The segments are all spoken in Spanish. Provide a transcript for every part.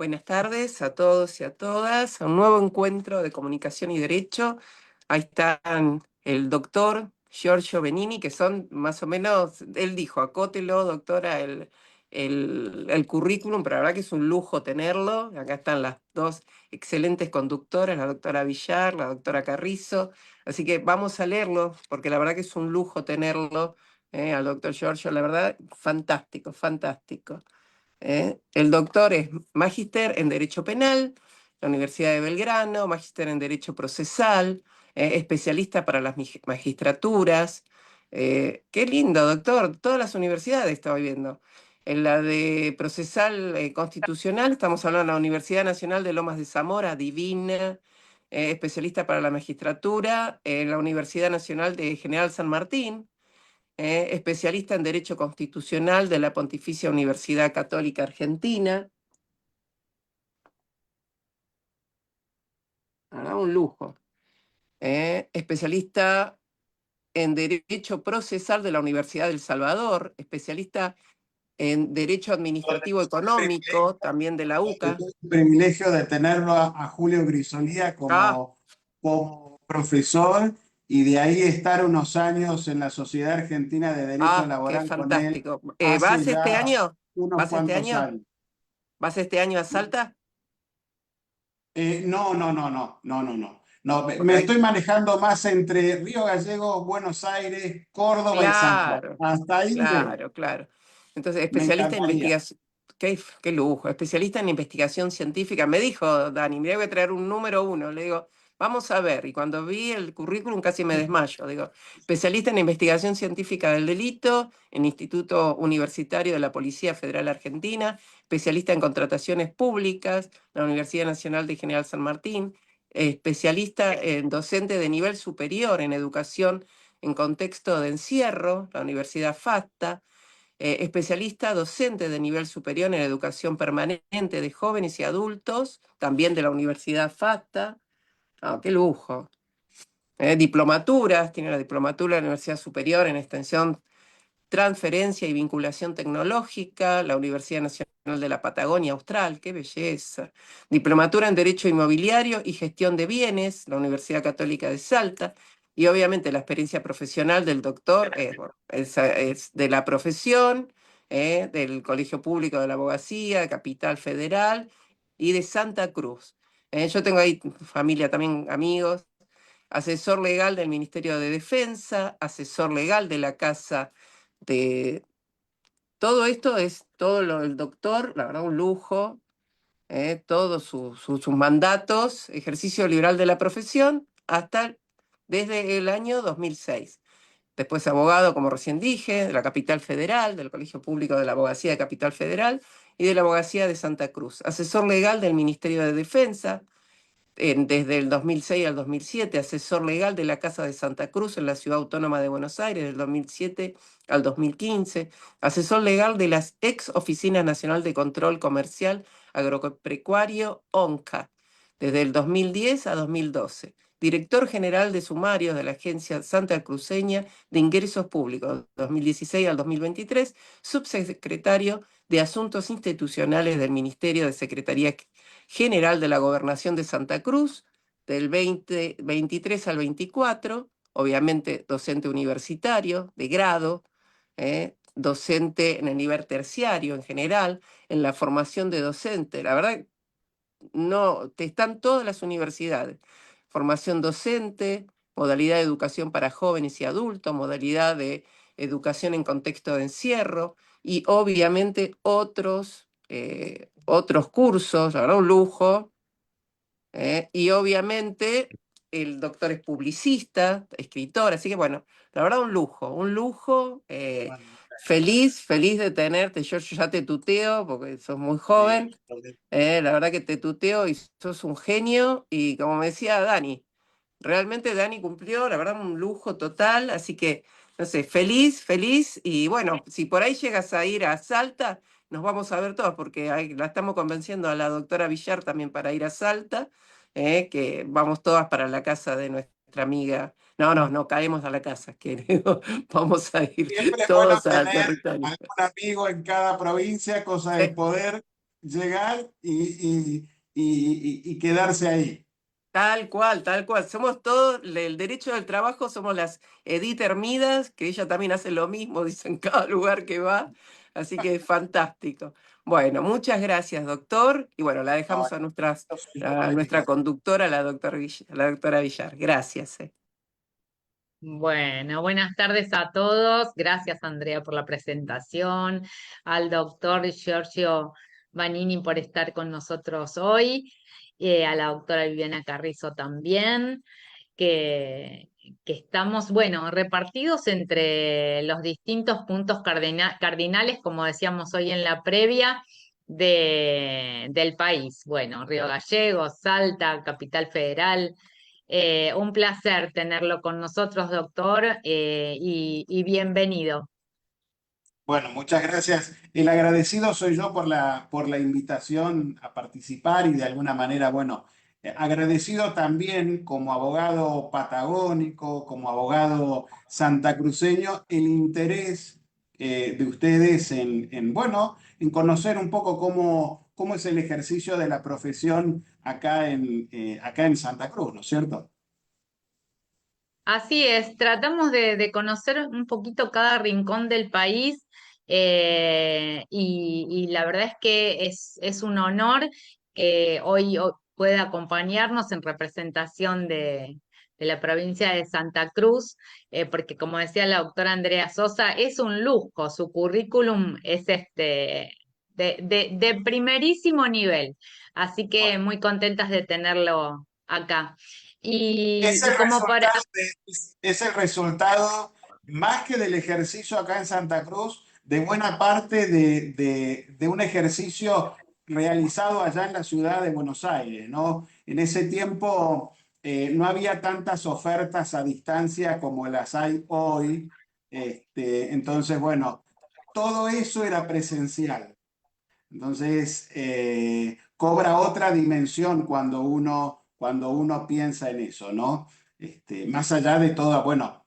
Buenas tardes a todos y a todas, a un nuevo encuentro de comunicación y derecho. Ahí están el doctor Giorgio Benini, que son más o menos, él dijo, acótelo, doctora, el currículum, pero la verdad que es un lujo tenerlo. Acá están las dos excelentes conductoras, la doctora Villar, la doctora Carrizo. Así que vamos a leerlo, porque la verdad que es un lujo tenerlo, al doctor Giorgio, la verdad, fantástico, fantástico. El doctor es magíster en Derecho Penal, la Universidad de Belgrano, magíster en Derecho Procesal, especialista para las magistraturas. Qué lindo, doctor. Todas las universidades estaba viendo. En la de Procesal Constitucional, estamos hablando de la Universidad Nacional de Lomas de Zamora, divina, especialista para la magistratura, en la Universidad Nacional de General San Martín, especialista en Derecho Constitucional de la Pontificia Universidad Católica Argentina. Un lujo. Especialista en Derecho Procesal de la Universidad del Salvador, especialista en Derecho Administrativo Económico, también de la UCA. Tuve el privilegio de tenerlo a Julio Grisolía Ah, como profesor y de ahí estar unos años en la Sociedad Argentina de Derecho qué Laboral con él fantástico. hace ¿Vas este ya año? unos ¿Vas este cuantos año? años. ¿Vas este año a Salta? No, no, no, no, no, no, no. No, Porque me hay... estoy manejando más entre Río Gallegos, Buenos Aires, Córdoba y San Juan. Claro, Hasta ahí llego. claro, claro. Entonces, Me especialista en encantaría. investigación, qué lujo, especialista en investigación científica. Me dijo Dani, me voy a traer un número uno. Le digo, vamos a ver. Y cuando vi el currículum casi me desmayo. Digo, especialista en investigación científica del delito, en Instituto Universitario de la Policía Federal Argentina, especialista en contrataciones públicas, la Universidad Nacional de General San Martín, especialista en docente de nivel superior en educación en contexto de encierro, la Universidad FASTA, especialista docente de nivel superior en educación permanente de jóvenes y adultos, también de la Universidad FASTA. ¡Qué lujo! Diplomaturas, tiene la diplomatura de la Universidad Superior en extensión, transferencia y vinculación tecnológica, la Universidad Nacional de la Patagonia Austral, qué belleza. Diplomatura en Derecho Inmobiliario y Gestión de Bienes, la Universidad Católica de Salta. Y obviamente la experiencia profesional del doctor bueno, es de la profesión, del Colegio Público de la Abogacía, de Capital Federal y de Santa Cruz. Yo tengo ahí familia también, amigos, asesor legal del Ministerio de Defensa, asesor legal de la Casa de... Todo esto es todo lo del doctor, la verdad un lujo, todos sus mandatos, ejercicio liberal de la profesión, hasta desde el año 2006. Después abogado, como recién dije, de la Capital Federal, del Colegio Público de la Abogacía de Capital Federal y de la Abogacía de Santa Cruz. Asesor legal del Ministerio de Defensa, desde el 2006 al 2007, asesor legal de la Casa de Santa Cruz en la Ciudad Autónoma de Buenos Aires, del 2007 al 2015, asesor legal de la ex Oficina Nacional de Control Comercial Agropecuario, ONCA, desde el 2010 a 2012, director general de sumarios de la Agencia Santa Cruceña de Ingresos Públicos, 2016 al 2023, subsecretario de Asuntos Institucionales del Ministerio de Secretaría General de la Gobernación de Santa Cruz, del 2023 al 24, obviamente docente universitario, de grado, docente en el nivel terciario en general, en la formación de docente. La verdad, no, te están todas las universidades. Formación docente, modalidad de educación para jóvenes y adultos, modalidad de educación en contexto de encierro y obviamente otros cursos, la verdad, un lujo. Y obviamente el doctor es publicista, escritor, así que bueno, la verdad un lujo, un lujo. Feliz de tenerte. Yo ya te tuteo porque sos muy joven. La verdad que te tuteo y sos un genio. Y como me decía Dani, realmente Dani cumplió, la verdad, un lujo total. Así que, no sé, feliz. Y bueno, si por ahí llegas a ir a Salta, nos vamos a ver todos, porque la estamos convenciendo a la doctora Villar también para ir a Salta, que vamos todas para la casa de nuestra amiga. No caemos a la casa, querido. Vamos a ir Siempre es bueno todos al tener territorio. algún amigo en cada provincia, cosa de Sí, poder llegar y quedarse ahí. Tal cual, tal cual. Somos todos, el derecho del trabajo, somos las Edith Hermidas, que ella también hace lo mismo, dice en cada lugar que va. Así que es fantástico. Bueno, muchas gracias, doctor. Y bueno, la No, dejamos a yo soy yo a por este nuestra caso. conductora, la doctora Villar. Gracias. Bueno, buenas tardes a todos. Gracias, Andrea, por la presentación. Al doctor Giorgio Vanini por estar con nosotros hoy. A la doctora Viviana Carrizo también. Que, que estamos, bueno, repartidos entre los distintos puntos cardinales, como decíamos hoy en la previa, del país. Bueno, Río Gallegos, Salta, Capital Federal. Un placer tenerlo con nosotros, doctor, y bienvenido. Bueno, muchas gracias. El agradecido soy yo por la invitación a participar y de alguna manera, bueno, agradecido también como abogado patagónico, como abogado santacruceño, el interés de ustedes bueno, en conocer un poco cómo es el ejercicio de la profesión acá en Santa Cruz, ¿no es cierto? Así es, tratamos de conocer un poquito cada rincón del país, y la verdad es que es un honor que hoy pueda acompañarnos en representación de la provincia de Santa Cruz, porque como decía la doctora Andrea Sosa, es un lujo, su currículum es de primerísimo nivel, así que Bueno, muy contentas de tenerlo acá. es Y el como para resultado es el resultado más que del ejercicio acá en Santa Cruz, de buena parte de un ejercicio realizado allá en la ciudad de Buenos Aires, ¿no? En ese tiempo no había tantas ofertas a distancia como las hay hoy. Entonces, bueno, todo eso era presencial. Entonces, cobra otra dimensión cuando uno piensa en eso, ¿no? Más allá de todo, bueno,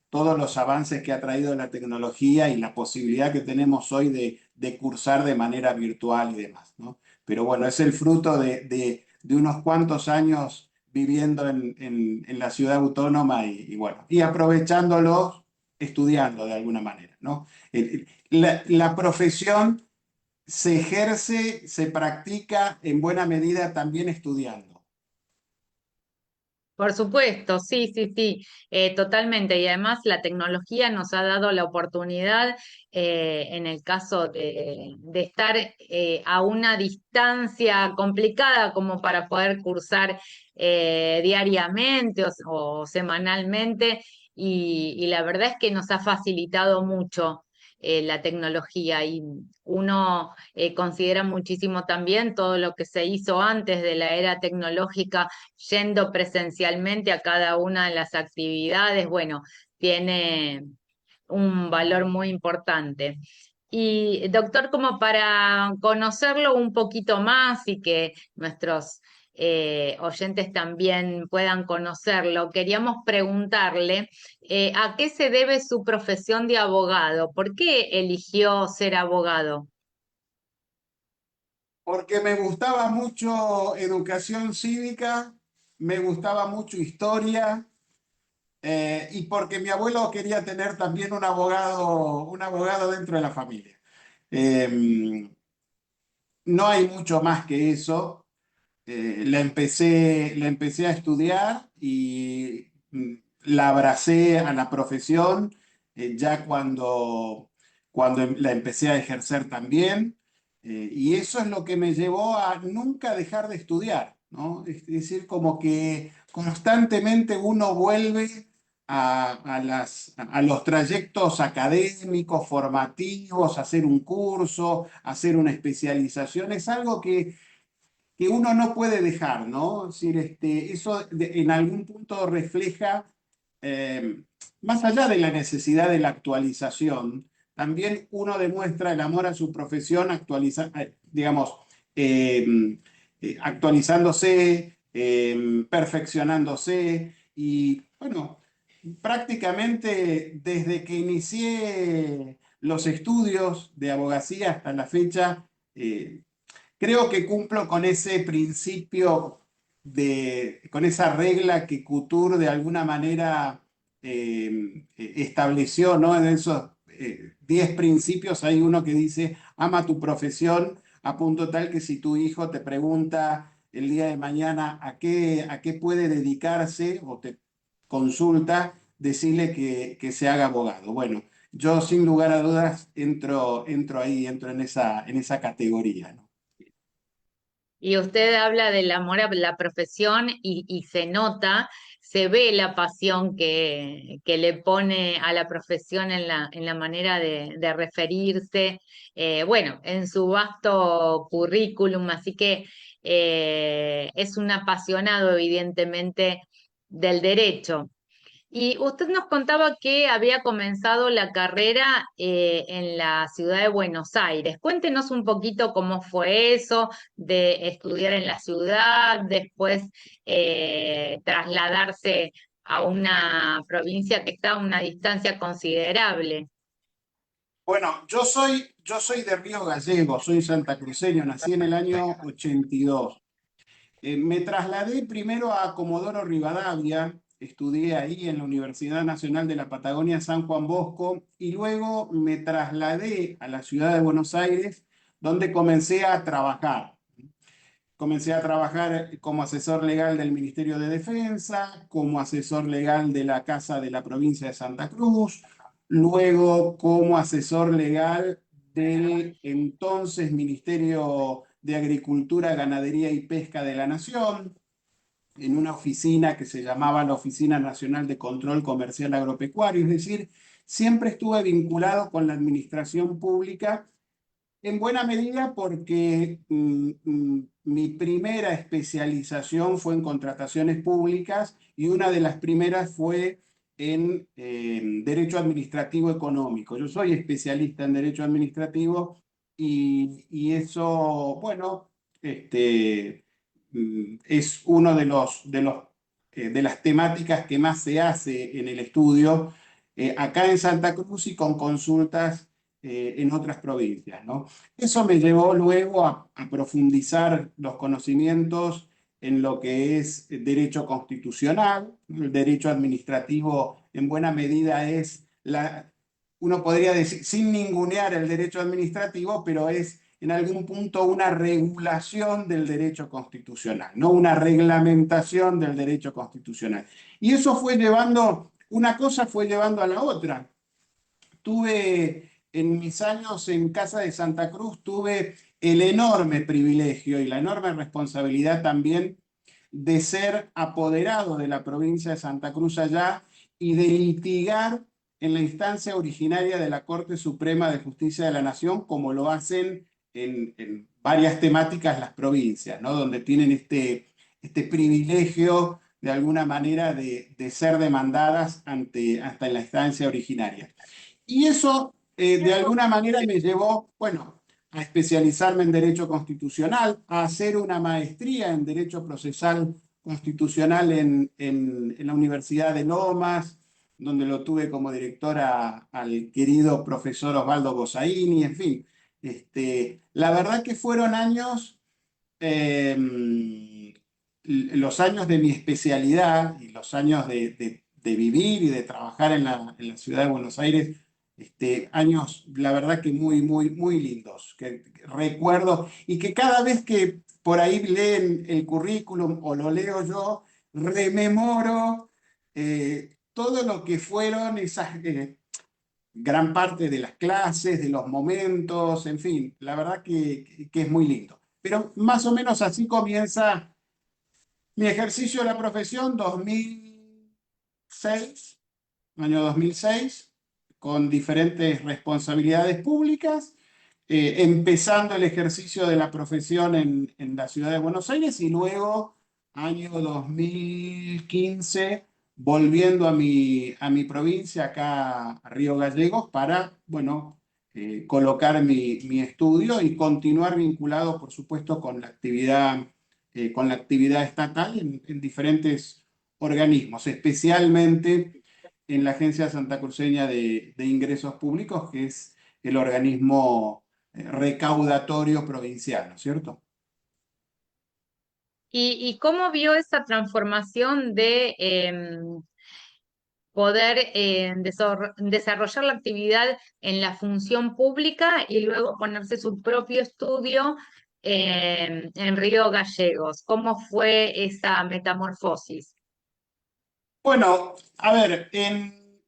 todos los avances que ha traído la tecnología y la posibilidad que tenemos hoy de cursar de manera virtual y demás, ¿no? Pero bueno, es el fruto de unos cuantos años viviendo en la ciudad autónoma bueno, y aprovechándolo, estudiando de alguna manera, ¿no? La profesión se ejerce, se practica en buena medida también estudiando. Por supuesto, sí, sí, sí, totalmente. Y además la tecnología nos ha dado la oportunidad, en el caso de estar a una distancia complicada como para poder cursar diariamente o semanalmente. Y la verdad es que nos ha facilitado mucho la tecnología y uno considera muchísimo también todo lo que se hizo antes de la era tecnológica yendo presencialmente a cada una de las actividades, bueno, tiene un valor muy importante. Y doctor, como para conocerlo un poquito más y que nuestros oyentes también puedan conocerlo, queríamos preguntarle ¿a qué se debe su profesión de abogado? ¿Por qué eligió ser abogado? Porque me gustaba mucho educación cívica, me gustaba mucho historia, y porque mi abuelo quería tener también un abogado dentro de la familia. Eh, no hay mucho más que eso. La empecé a estudiar y la abracé a la profesión ya cuando la empecé a ejercer también. Y eso es lo que me llevó a nunca dejar de estudiar, ¿no? Es decir, como que constantemente uno vuelve a los trayectos académicos, formativos, a hacer un curso, a hacer una especialización. Es algo que uno no puede dejar, ¿no? Es decir, eso en algún punto refleja, eh, más allá de la necesidad de la actualización, también uno demuestra el amor a su profesión, digamos, eh, actualizándose, perfeccionándose y, bueno, prácticamente desde que inicié los estudios de abogacía hasta la fecha, creo que cumplo con ese principio, con esa regla que Couture de alguna manera estableció, ¿no? En esos 10 principios hay uno que dice, ama tu profesión, a punto tal que si tu hijo te pregunta el día de mañana a qué puede dedicarse o te consulta, decirle que se haga abogado. Bueno, yo sin lugar a dudas entro ahí, entro en esa categoría, ¿no? Y usted habla del amor a la profesión y se nota, se ve la pasión que le pone a la profesión en la manera de referirse, bueno, en su vasto currículum, así que es un apasionado evidentemente del derecho. Y usted nos contaba que había comenzado la carrera en la ciudad de Buenos Aires. Cuéntenos un poquito cómo fue eso de estudiar en la ciudad, después trasladarse a una provincia que está a una distancia considerable. Bueno, yo soy de Río Gallegos, soy santacruceño, nací en el año 82. Me trasladé primero a Comodoro Rivadavia, estudié ahí en la Universidad Nacional de la Patagonia San Juan Bosco y luego me trasladé a la ciudad de Buenos Aires, donde comencé a trabajar. Comencé a trabajar como asesor legal del Ministerio de Defensa, como asesor legal de la Casa de la Provincia de Santa Cruz, luego como asesor legal del entonces Ministerio de Agricultura, Ganadería y Pesca de la Nación, en una oficina que se llamaba la Oficina Nacional de Control Comercial Agropecuario, es decir, siempre estuve vinculado con la administración pública en buena medida porque mi primera especialización fue en contrataciones públicas y una de las primeras fue en Derecho Administrativo Económico. Yo soy especialista en Derecho Administrativo y eso, bueno, es uno de las temáticas que más se hace en el estudio acá en Santa Cruz y con consultas en otras provincias, ¿no? Eso me llevó luego a profundizar los conocimientos en lo que es derecho constitucional. El derecho administrativo en buena medida es uno podría decir, sin ningunear el derecho administrativo, pero es en algún punto una regulación del derecho constitucional, no una reglamentación del derecho constitucional. Y eso fue llevando, una cosa fue llevando a la otra. En mis años en Casa de Santa Cruz, tuve el enorme privilegio y la enorme responsabilidad también de ser apoderado de la provincia de Santa Cruz allá y de litigar en la instancia originaria de la Corte Suprema de Justicia de la Nación, como lo hacen en varias temáticas las provincias, ¿no? Donde tienen este privilegio de alguna manera de ser demandadas hasta en la instancia originaria. Y eso de alguna manera me llevó, bueno, a especializarme en Derecho Constitucional, a hacer una maestría en Derecho Procesal Constitucional en la Universidad de Lomas, donde lo tuve como directora al querido profesor Osvaldo Bozaini, en fin. La verdad que fueron años, los años de mi especialidad y los años de vivir y de trabajar en la ciudad de Buenos Aires, años, la verdad que muy, muy, muy lindos, que recuerdo y que cada vez que por ahí leen el currículum o lo leo yo, rememoro todo lo que fueron esas gran parte de las clases, de los momentos, en fin, la verdad que es muy lindo. Pero más o menos así comienza mi ejercicio de la profesión, 2006, año 2006, con diferentes responsabilidades públicas, empezando el ejercicio de la profesión en la ciudad de Buenos Aires y luego, año 2015, volviendo a mi provincia, acá a Río Gallegos, para, bueno, colocar mi estudio y continuar vinculado, por supuesto, con la actividad estatal en diferentes organismos, especialmente en la Agencia Santacruceña de Ingresos Públicos, que es el organismo recaudatorio provincial, ¿no es cierto? ¿Y cómo vio esa transformación de poder desarrollar la actividad en la función pública y luego ponerse su propio estudio en Río Gallegos? ¿Cómo fue esa metamorfosis? Bueno, a ver, en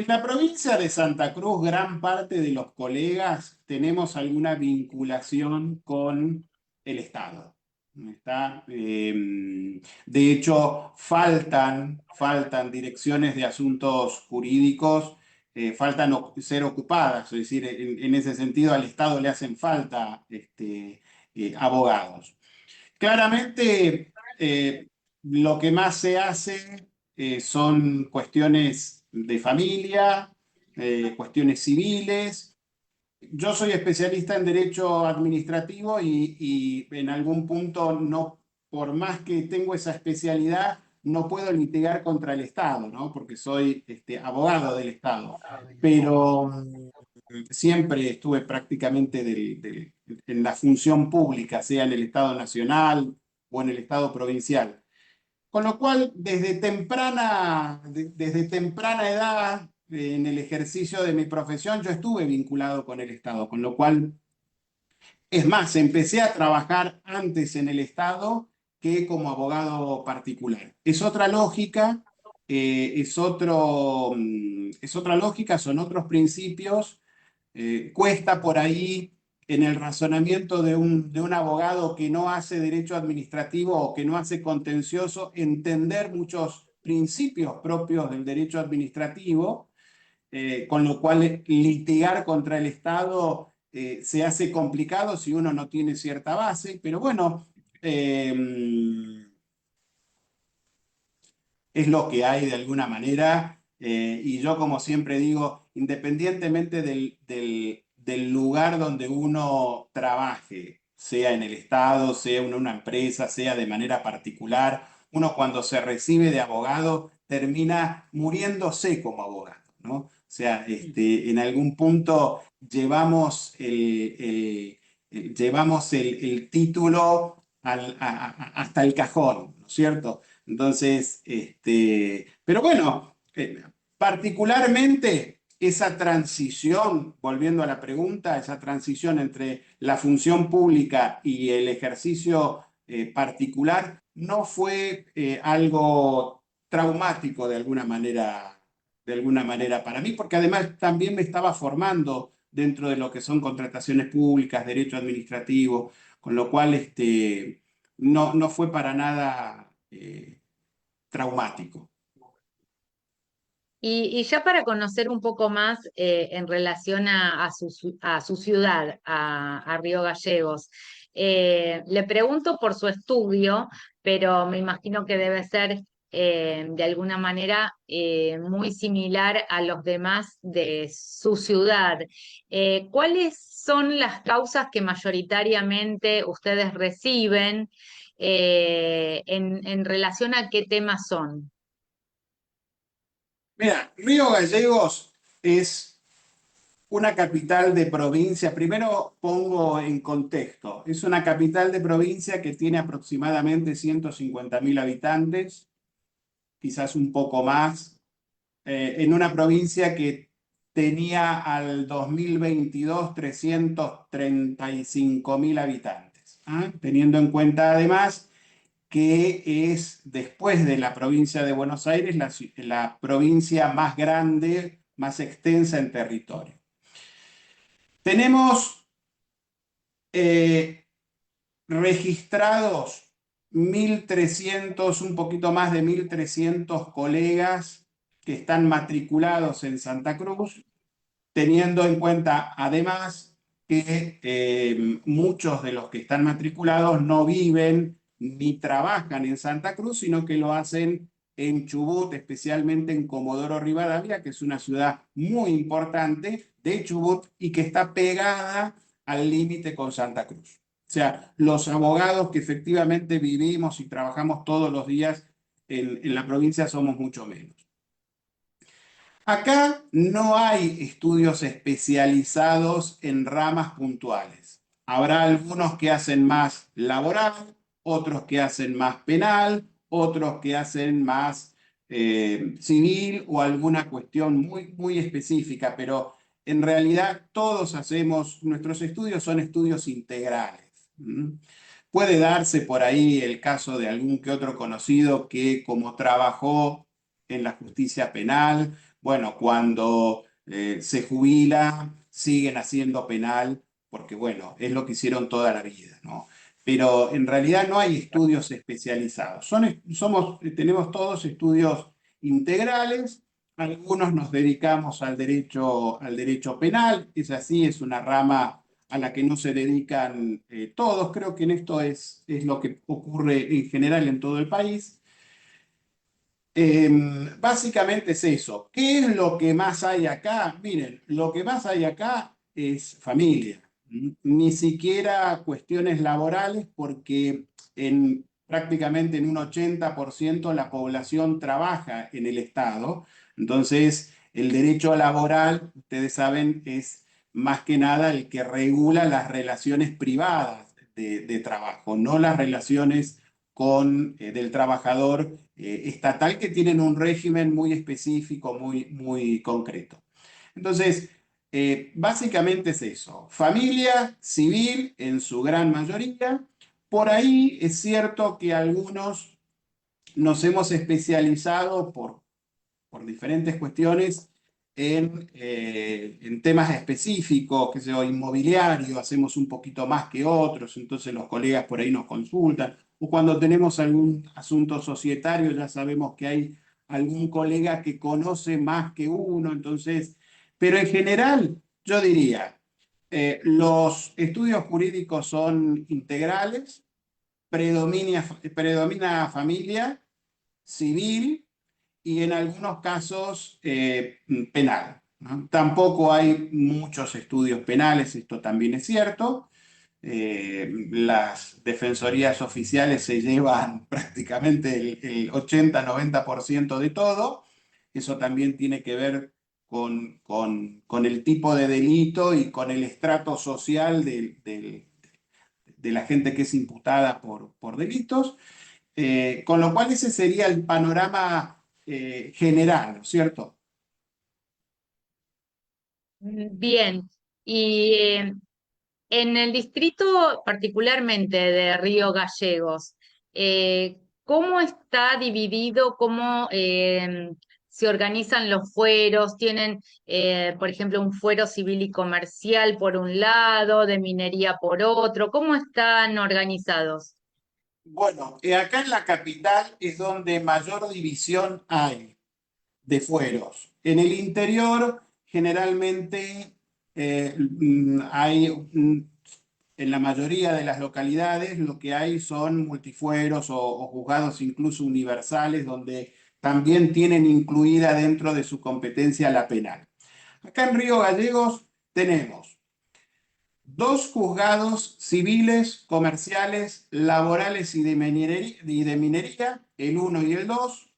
la provincia de Santa Cruz, gran parte de los colegas tenemos alguna vinculación con el Estado. ¿Está? De hecho, faltan direcciones de asuntos jurídicos, faltan ser ocupadas, es decir, en ese sentido al Estado le hacen falta abogados. Claramente, lo que más se hace son cuestiones de familia, cuestiones civiles. Yo soy especialista en derecho administrativo y en algún punto, no, por más que tengo esa especialidad, no puedo litigar contra el Estado, ¿no? Porque soy abogado del Estado. Pero siempre estuve prácticamente en la función pública, sea en el Estado nacional o en el Estado provincial. Con lo cual, desde temprana edad, en el ejercicio de mi profesión, yo estuve vinculado con el Estado, con lo cual, es más, empecé a trabajar antes en el Estado que como abogado particular. Es otra lógica, es otra lógica, son otros principios. Cuesta por ahí en el razonamiento de un abogado que no hace derecho administrativo o que no hace contencioso entender muchos principios propios del derecho administrativo, con lo cual litigar contra el Estado se hace complicado si uno no tiene cierta base, pero bueno, eh, es lo que hay de alguna manera, y yo como siempre digo, independientemente del lugar donde uno trabaje, sea en el Estado, sea en una empresa, sea de manera particular, uno cuando se recibe de abogado termina muriéndose como abogado, ¿no? O sea, en algún punto llevamos el título hasta el cajón, ¿no es cierto? Entonces, pero bueno, particularmente esa transición, volviendo a la pregunta, esa transición entre la función pública y el ejercicio particular, no fue algo traumático de alguna manera para mí, porque además también me estaba formando dentro de lo que son contrataciones públicas, derecho administrativo, con lo cual no fue para nada traumático. Y ya para conocer un poco más en relación a su ciudad, a Río Gallegos, le pregunto por su estudio, pero me imagino que debe ser de alguna manera muy similar a los demás de su ciudad. ¿Cuáles son las causas que mayoritariamente ustedes reciben en relación a qué temas son? Mira, Río Gallegos es una capital de provincia. Primero pongo en contexto. Es una capital de provincia que tiene aproximadamente 150.000 habitantes, quizás un poco más, en una provincia que tenía al 2022 335.000 habitantes. ¿Ah? Teniendo en cuenta además que es, después de la provincia de Buenos Aires, la provincia más grande, más extensa en territorio. Tenemos registrados 1.300, un poquito más de 1.300 colegas que están matriculados en Santa Cruz, teniendo en cuenta además que muchos de los que están matriculados no viven ni trabajan en Santa Cruz, sino que lo hacen en Chubut, especialmente en Comodoro Rivadavia, que es una ciudad muy importante de Chubut y que está pegada al límite con Santa Cruz. O sea, los abogados que efectivamente vivimos y trabajamos todos los días en la provincia somos mucho menos. Acá no hay estudios especializados en ramas puntuales. Habrá algunos que hacen más laboral, otros que hacen más penal, otros que hacen más civil o alguna cuestión muy específica, pero en realidad todos hacemos, nuestros estudios son estudios integrales. Puede darse por ahí el caso de algún que otro conocido que como trabajó en la justicia penal, bueno, cuando se jubila, siguen haciendo penal, porque bueno, es lo que hicieron toda la vida, ¿no? Pero en realidad no hay estudios especializados. Tenemos todos estudios integrales, algunos nos dedicamos al derecho penal, es así, es una rama a la que no se dedican todos. Creo que en esto es lo que ocurre en general en todo el país. Básicamente es eso. ¿Qué es lo que más hay acá? Miren, lo que más hay acá es familia. Ni siquiera cuestiones laborales, porque prácticamente en un 80% la población trabaja en el Estado. Entonces, el derecho laboral, ustedes saben, es más que nada el que regula las relaciones privadas de trabajo, no las relaciones del trabajador estatal, que tienen un régimen muy específico, muy concreto. Entonces, básicamente es eso, familia civil en su gran mayoría. Por ahí es cierto que algunos nos hemos especializado por diferentes cuestiones en temas específicos, que sea inmobiliario, hacemos un poquito más que otros, entonces los colegas por ahí nos consultan, o cuando tenemos algún asunto societario ya sabemos que hay algún colega que conoce más que uno, entonces, pero en general yo diría, los estudios jurídicos son integrales, predomina familia, civil, y en algunos casos penal, ¿no? Tampoco hay muchos estudios penales, esto también es cierto. Las defensorías oficiales se llevan prácticamente el 80-90% de todo. Eso también tiene que ver con el tipo de delito y con el estrato social de la gente que es imputada por delitos. Con lo cual ese sería el panorama general, ¿no es cierto? Bien, y en el distrito particularmente de Río Gallegos, ¿cómo está dividido, cómo se organizan los fueros? ¿Tienen, por ejemplo, un fuero civil y comercial por un lado, de minería por otro? ¿Cómo están organizados? Bueno, acá en la capital es donde mayor división hay de fueros. En el interior, generalmente en la mayoría de las localidades, lo que hay son multifueros o juzgados incluso universales, donde también tienen incluida dentro de su competencia la penal. Acá en Río Gallegos tenemos dos juzgados civiles, comerciales, laborales y de minería, el 1 y el 2,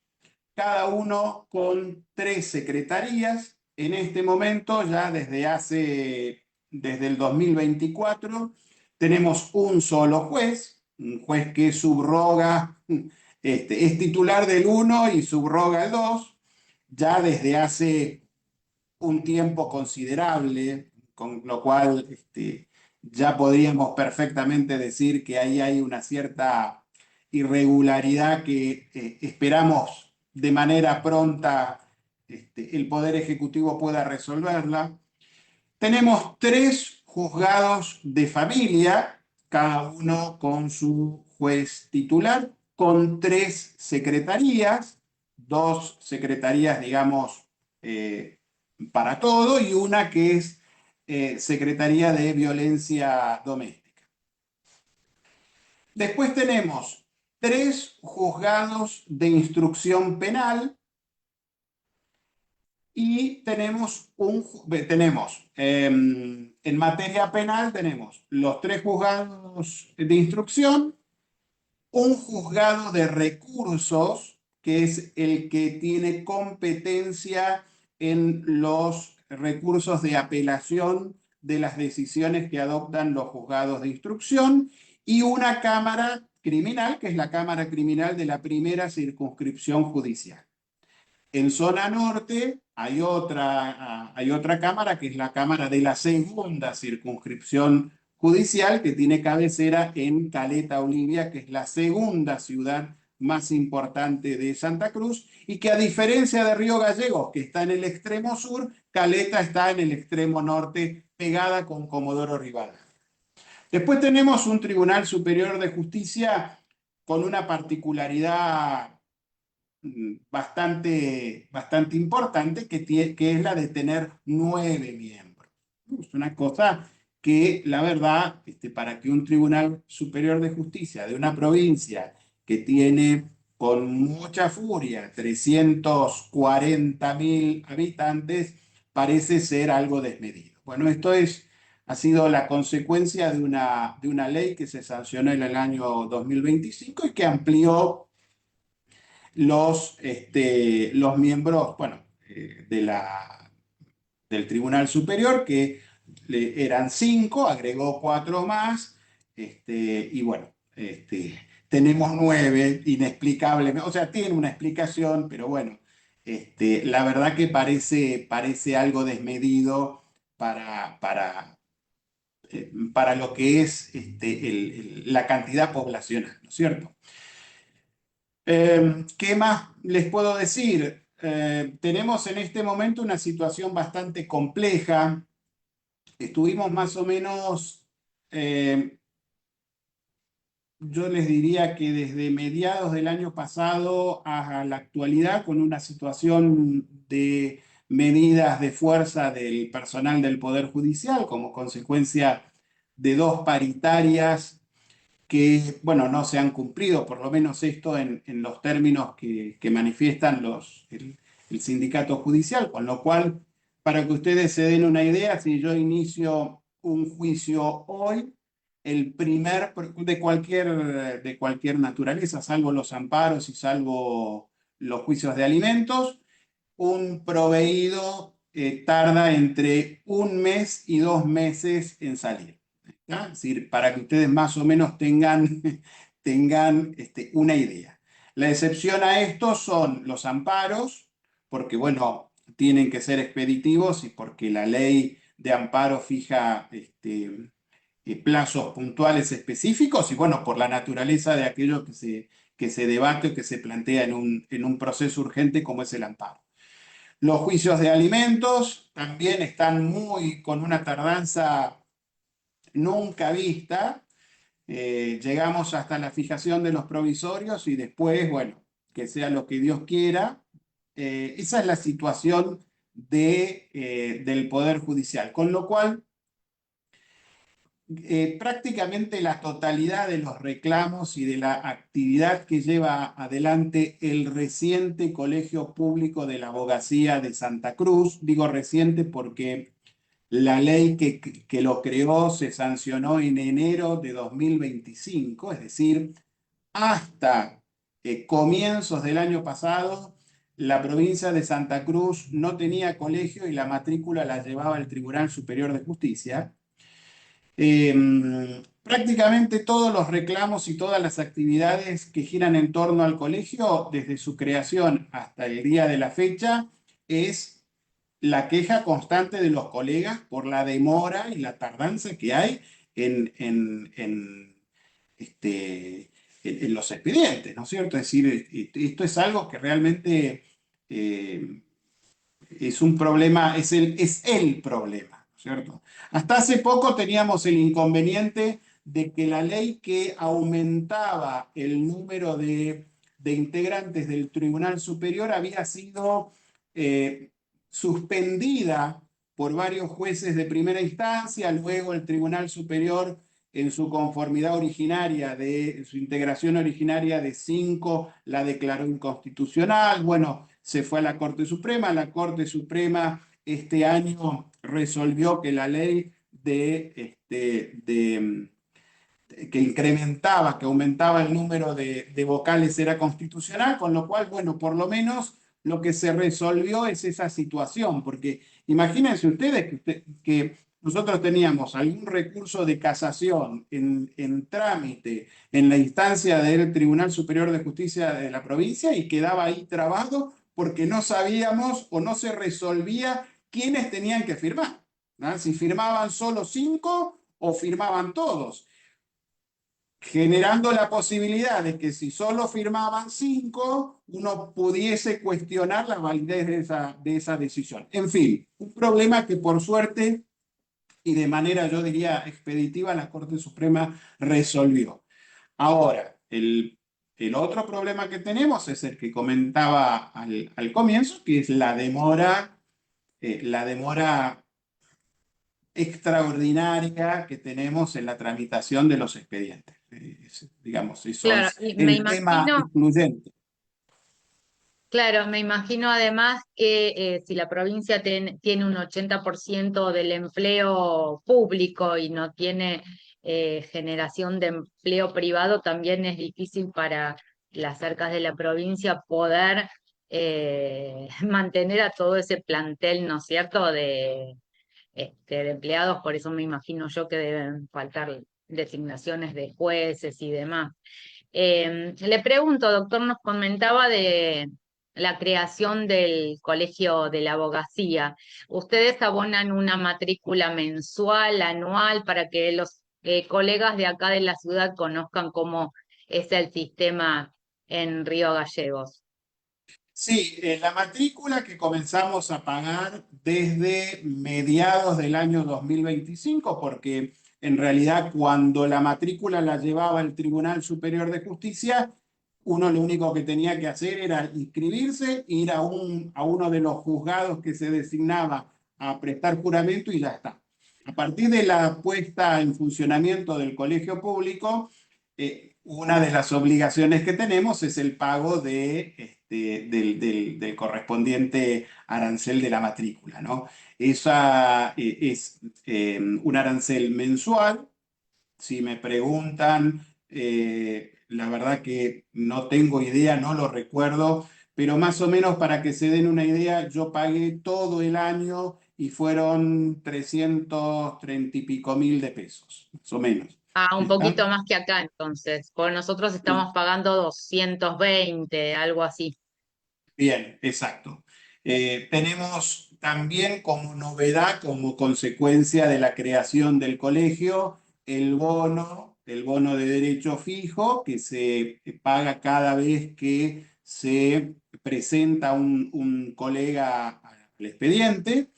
cada uno con 3 secretarías. En este momento, ya desde el 2024, tenemos un solo juez, un juez que subroga, es titular del 1 y subroga el 2, ya desde hace un tiempo considerable, con lo cual ya podríamos perfectamente decir que ahí hay una cierta irregularidad que esperamos de manera pronta el Poder Ejecutivo pueda resolverla. Tenemos 3 juzgados de familia, cada uno con su juez titular, con 3 secretarías, 2 secretarías, digamos, para todo, y una que es Secretaría de Violencia Doméstica. Después tenemos 3 juzgados de instrucción penal y tenemos en materia penal tenemos los 3 juzgados de instrucción, un juzgado de recursos, que es el que tiene competencia en los recursos de apelación de las decisiones que adoptan los juzgados de instrucción, y una cámara criminal, que es la Cámara Criminal de la primera circunscripción judicial. En zona norte hay otra cámara, que es la Cámara de la segunda circunscripción judicial, que tiene cabecera en Caleta, Olivia, que es la segunda ciudad más importante de Santa Cruz, y que a diferencia de Río Gallegos, que está en el extremo sur, Caleta está en el extremo norte, pegada con Comodoro Rivadavia. Después tenemos un Tribunal Superior de Justicia con una particularidad bastante importante, que es la de tener 9 miembros. Es una cosa que, la verdad, para que un Tribunal Superior de Justicia de una provincia que tiene con mucha furia 340.000 habitantes, parece ser algo desmedido. Bueno, ha sido la consecuencia de una ley que se sancionó en el año 2025 y que amplió los miembros, bueno, del Tribunal Superior, que eran 5, agregó 4 más, y bueno, tenemos 9, inexplicablemente, o sea, tiene una explicación, pero bueno, la verdad que parece algo desmedido para lo que es la cantidad poblacional, ¿no es cierto? ¿Qué más les puedo decir? Tenemos en este momento una situación bastante compleja. Estuvimos más o menos, yo les diría que desde mediados del año pasado a la actualidad, con una situación de medidas de fuerza del personal del Poder Judicial como consecuencia de 2 paritarias que, bueno, no se han cumplido, por lo menos esto en los términos que manifiestan el sindicato judicial, con lo cual, para que ustedes se den una idea, si yo inicio un juicio hoy, el primer, de cualquier naturaleza, salvo los amparos y salvo los juicios de alimentos, un proveído tarda entre 1 mes y 2 meses en salir. Es decir, para que ustedes más o menos tengan una idea. La excepción a esto son los amparos, porque bueno, tienen que ser expeditivos y porque la ley de amparo fija plazos puntuales específicos y bueno, por la naturaleza de aquello que se debate o que se plantea en un proceso urgente como es el amparo. Los juicios de alimentos también están con una tardanza nunca vista. Llegamos hasta la fijación de los provisorios y después, bueno, que sea lo que Dios quiera. Esa es la situación del Poder Judicial, con lo cual prácticamente la totalidad de los reclamos y de la actividad que lleva adelante el reciente Colegio Público de la Abogacía de Santa Cruz, digo reciente porque la ley que lo creó se sancionó en enero de 2025, es decir, hasta comienzos del año pasado, la provincia de Santa Cruz no tenía colegio y la matrícula la llevaba el Tribunal Superior de Justicia. Prácticamente todos los reclamos y todas las actividades que giran en torno al colegio, desde su creación hasta el día de la fecha, es la queja constante de los colegas por la demora y la tardanza que hay en los expedientes, ¿no es cierto? Es decir, esto es algo que realmente es un problema, es el problema, ¿no es cierto? Hasta hace poco teníamos el inconveniente de que la ley que aumentaba el número de integrantes del Tribunal Superior había sido suspendida por varios jueces de primera instancia, luego el Tribunal Superior en su conformidad originaria, en su integración originaria de 5, la declaró inconstitucional, bueno, se fue a la Corte Suprema, la Corte Suprema este año resolvió que la ley que incrementaba, que aumentaba el número de vocales era constitucional, con lo cual, bueno, por lo menos lo que se resolvió es esa situación, porque imagínense ustedes que nosotros teníamos algún recurso de casación en trámite en la instancia del Tribunal Superior de Justicia de la provincia y quedaba ahí trabado porque no sabíamos o no se resolvía quiénes tenían que firmar, ¿no? Si firmaban solo 5 o firmaban todos, generando la posibilidad de que si solo firmaban 5, uno pudiese cuestionar la validez de esa decisión. En fin, un problema que por suerte y de manera, yo diría, expeditiva, la Corte Suprema resolvió. Ahora, el otro problema que tenemos es el que comentaba al comienzo, que es la demora extraordinaria que tenemos en la tramitación de los expedientes. Digamos, eso Claro, es y me el tema imagino, excluyente. claro, me imagino además que si la provincia tiene un 80% del empleo público y no tiene generación de empleo privado, también es difícil para las arcas de la provincia poder mantener a todo ese plantel, ¿no es cierto?, de empleados. Por eso me imagino yo que deben faltar designaciones de jueces y demás. Le pregunto, doctor, nos comentaba de la creación del Colegio de la Abogacía. ¿Ustedes abonan una matrícula mensual, anual, para que los colegas de acá de la ciudad conozcan cómo es el sistema en Río Gallegos? Sí, la matrícula que comenzamos a pagar desde mediados del año 2025, porque en realidad cuando la matrícula la llevaba el Tribunal Superior de Justicia, uno lo único que tenía que hacer era inscribirse, ir a uno de los juzgados que se designaba a prestar juramento y ya está. A partir de la puesta en funcionamiento del colegio público, una de las obligaciones que tenemos es el pago del correspondiente arancel de la matrícula, ¿no? Esa es un arancel mensual. Si me preguntan, la verdad que no tengo idea, no lo recuerdo, pero más o menos para que se den una idea, yo pagué todo el año y fueron 330 y pico mil de pesos, más o menos. Ah, un ¿Está? poquito más que acá entonces, porque nosotros estamos pagando 220, algo así. Bien, exacto. Tenemos también como novedad, como consecuencia de la creación del colegio, el bono de derecho fijo, que se paga cada vez que se presenta un colega al expediente,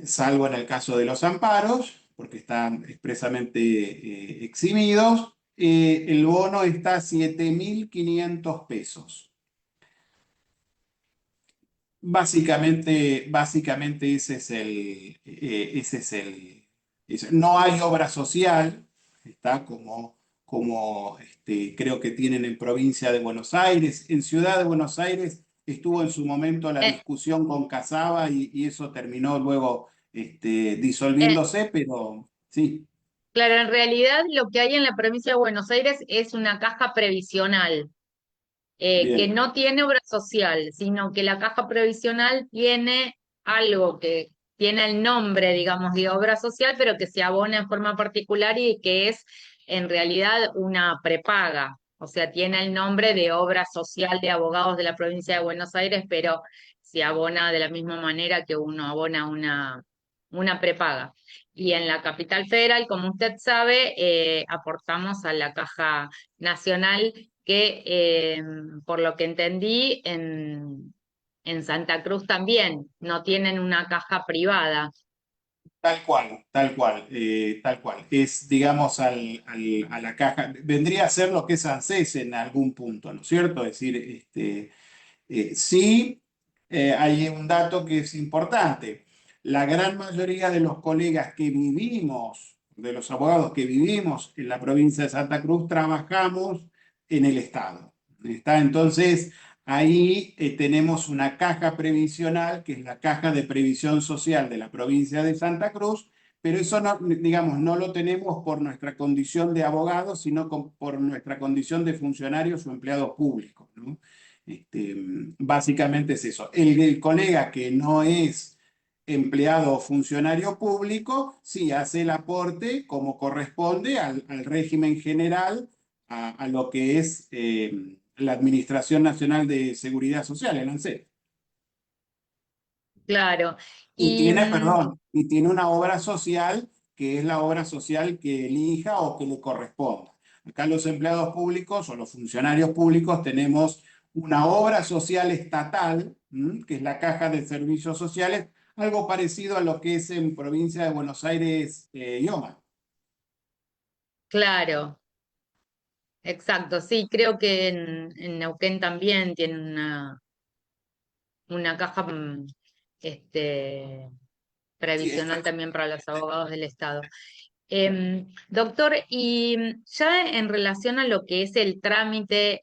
salvo en el caso de los amparos, porque están expresamente eximidos. El bono está a 7.500 pesos. Básicamente no hay obra social, está como creo que tienen en provincia de Buenos Aires. En Ciudad de Buenos Aires estuvo en su momento la Eh, discusión con Casaba y eso terminó luego eh, disolviéndose, pero sí, claro, en realidad lo que hay en la provincia de Buenos Aires es una caja previsional, que bien. no tiene obra social, sino que la caja previsional tiene algo que tiene el nombre, digamos, de obra social, pero que se abona en forma particular y que es en realidad una prepaga. O sea, tiene el nombre de obra social de abogados de la provincia de Buenos Aires, pero se abona de la misma manera que uno abona una prepaga. Y en la capital federal, como usted sabe, aportamos a la Caja Nacional que, por lo que entendí, en Santa Cruz también no tienen una caja privada. Tal cual. Es, digamos, a la caja, vendría a ser lo que es ANSES en algún punto, ¿no es cierto? Es decir, sí, hay un dato que es importante. La gran mayoría de los colegas que vivimos, de los abogados que vivimos en la provincia de Santa Cruz, trabajamos en el Estado. ¿Está? Entonces, ahí tenemos una caja previsional, que es la Caja de Previsión Social de la provincia de Santa Cruz, pero eso no, digamos, no lo tenemos por nuestra condición de abogados, sino por nuestra condición de funcionarios o empleados públicos, ¿no? Básicamente es eso. El colega que no es empleado o funcionario público, sí hace el aporte como corresponde al régimen general, a lo que es la Administración Nacional de Seguridad Social, el ANSES. Claro. Y Y tiene, perdón, y tiene una obra social que es la obra social que elija o que le corresponda. Acá los empleados públicos o los funcionarios públicos tenemos una obra social estatal, que es la Caja de Servicios Sociales, algo parecido a lo que es en provincia de Buenos Aires, IOMA. claro, exacto, sí, creo que en Neuquén también tienen una caja este, Sí, previsional también para los abogados del Estado. Doctor, y ya en relación a lo que es el trámite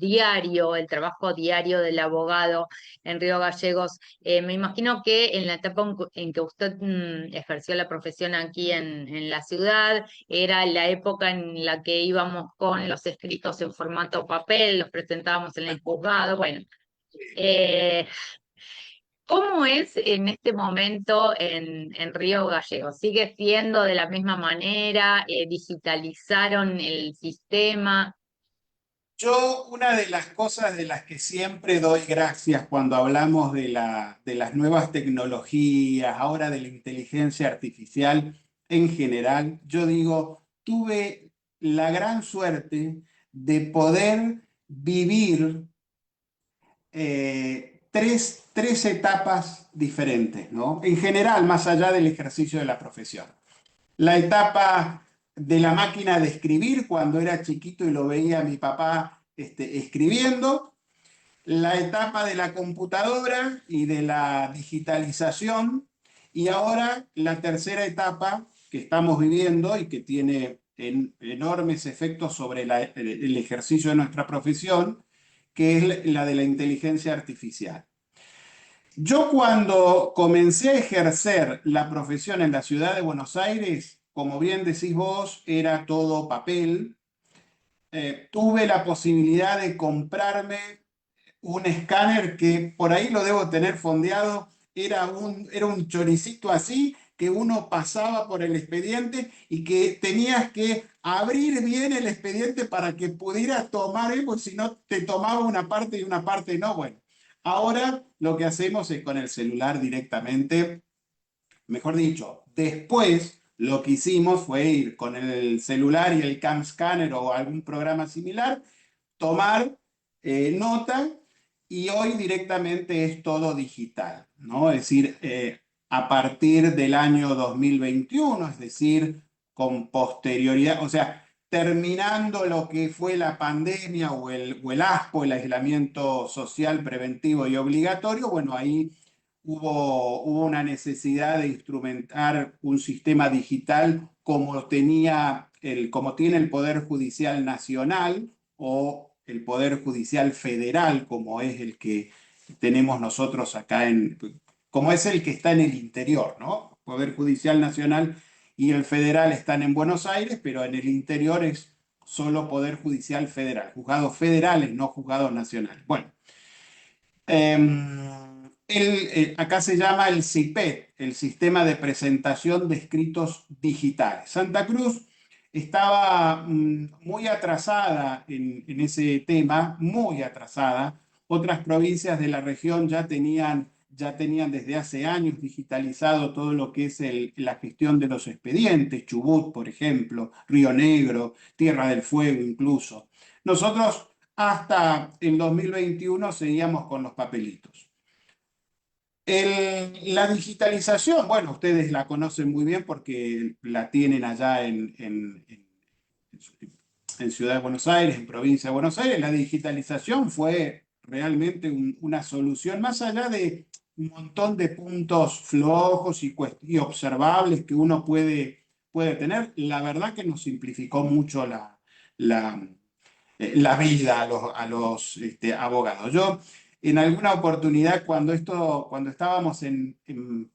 diario, el trabajo diario del abogado en Río Gallegos, me imagino que en la etapa en que usted ejerció la profesión aquí en la ciudad, era la época en la que íbamos con los escritos en formato papel, los presentábamos en el juzgado, bueno. eh, ¿Cómo es en este momento en Río Gallegos? ¿Sigue siendo de la misma manera? ¿Digitalizaron el sistema? yo, una de las cosas de las que siempre doy gracias cuando hablamos de las nuevas tecnologías, ahora de la inteligencia artificial en general, yo digo, tuve la gran suerte de poder vivir tres etapas diferentes, ¿no? En general, más allá del ejercicio de la profesión. La etapa de la máquina de escribir cuando era chiquito y lo veía a mi papá escribiendo, la etapa de la computadora y de la digitalización, y ahora la tercera etapa que estamos viviendo y que tiene enormes efectos sobre el ejercicio de nuestra profesión, que es la de la inteligencia artificial. Yo cuando comencé a ejercer la profesión en la ciudad de Buenos Aires, como bien decís vos, era todo papel. Tuve la posibilidad de comprarme un escáner que por ahí lo debo tener fondeado, era un choricito así que uno pasaba por el expediente y que tenías que abrir bien el expediente para que pudieras tomar, pues si no te tomaba una parte y una parte no. Bueno, ahora lo que hacemos es con el celular directamente, mejor dicho, después lo que hicimos fue ir con el celular y el cam scanner o algún programa similar, tomar nota, y hoy directamente es todo digital, ¿no? Es decir, a partir del año 2021, es decir, con posterioridad, o sea, terminando lo que fue la pandemia o el ASPO, el aislamiento social preventivo y obligatorio, bueno, ahí hubo una necesidad de instrumentar un sistema digital como tiene el Poder Judicial Nacional o el Poder Judicial Federal, como es el que tenemos nosotros acá como es el que está en el interior, ¿no? Poder Judicial Nacional y el Federal están en Buenos Aires, pero en el interior es solo Poder Judicial Federal, juzgados federales, no juzgados nacionales. Bueno, acá se llama el SIPET, el Sistema de Presentación de Escritos Digitales. Santa Cruz estaba muy atrasada en ese tema, muy atrasada. Otras provincias de la región ya tenían desde hace años digitalizado todo lo que es la gestión de los expedientes, Chubut, por ejemplo, Río Negro, Tierra del Fuego incluso. Nosotros hasta el 2021 seguíamos con los papelitos. La digitalización, bueno, ustedes la conocen muy bien porque la tienen allá en Ciudad de Buenos Aires, en Provincia de Buenos Aires. La digitalización fue realmente una solución, más allá de un montón de puntos flojos y observables que uno puede tener. La verdad que nos simplificó mucho la, la vida a los abogados. Yo, en alguna oportunidad, cuando estábamos en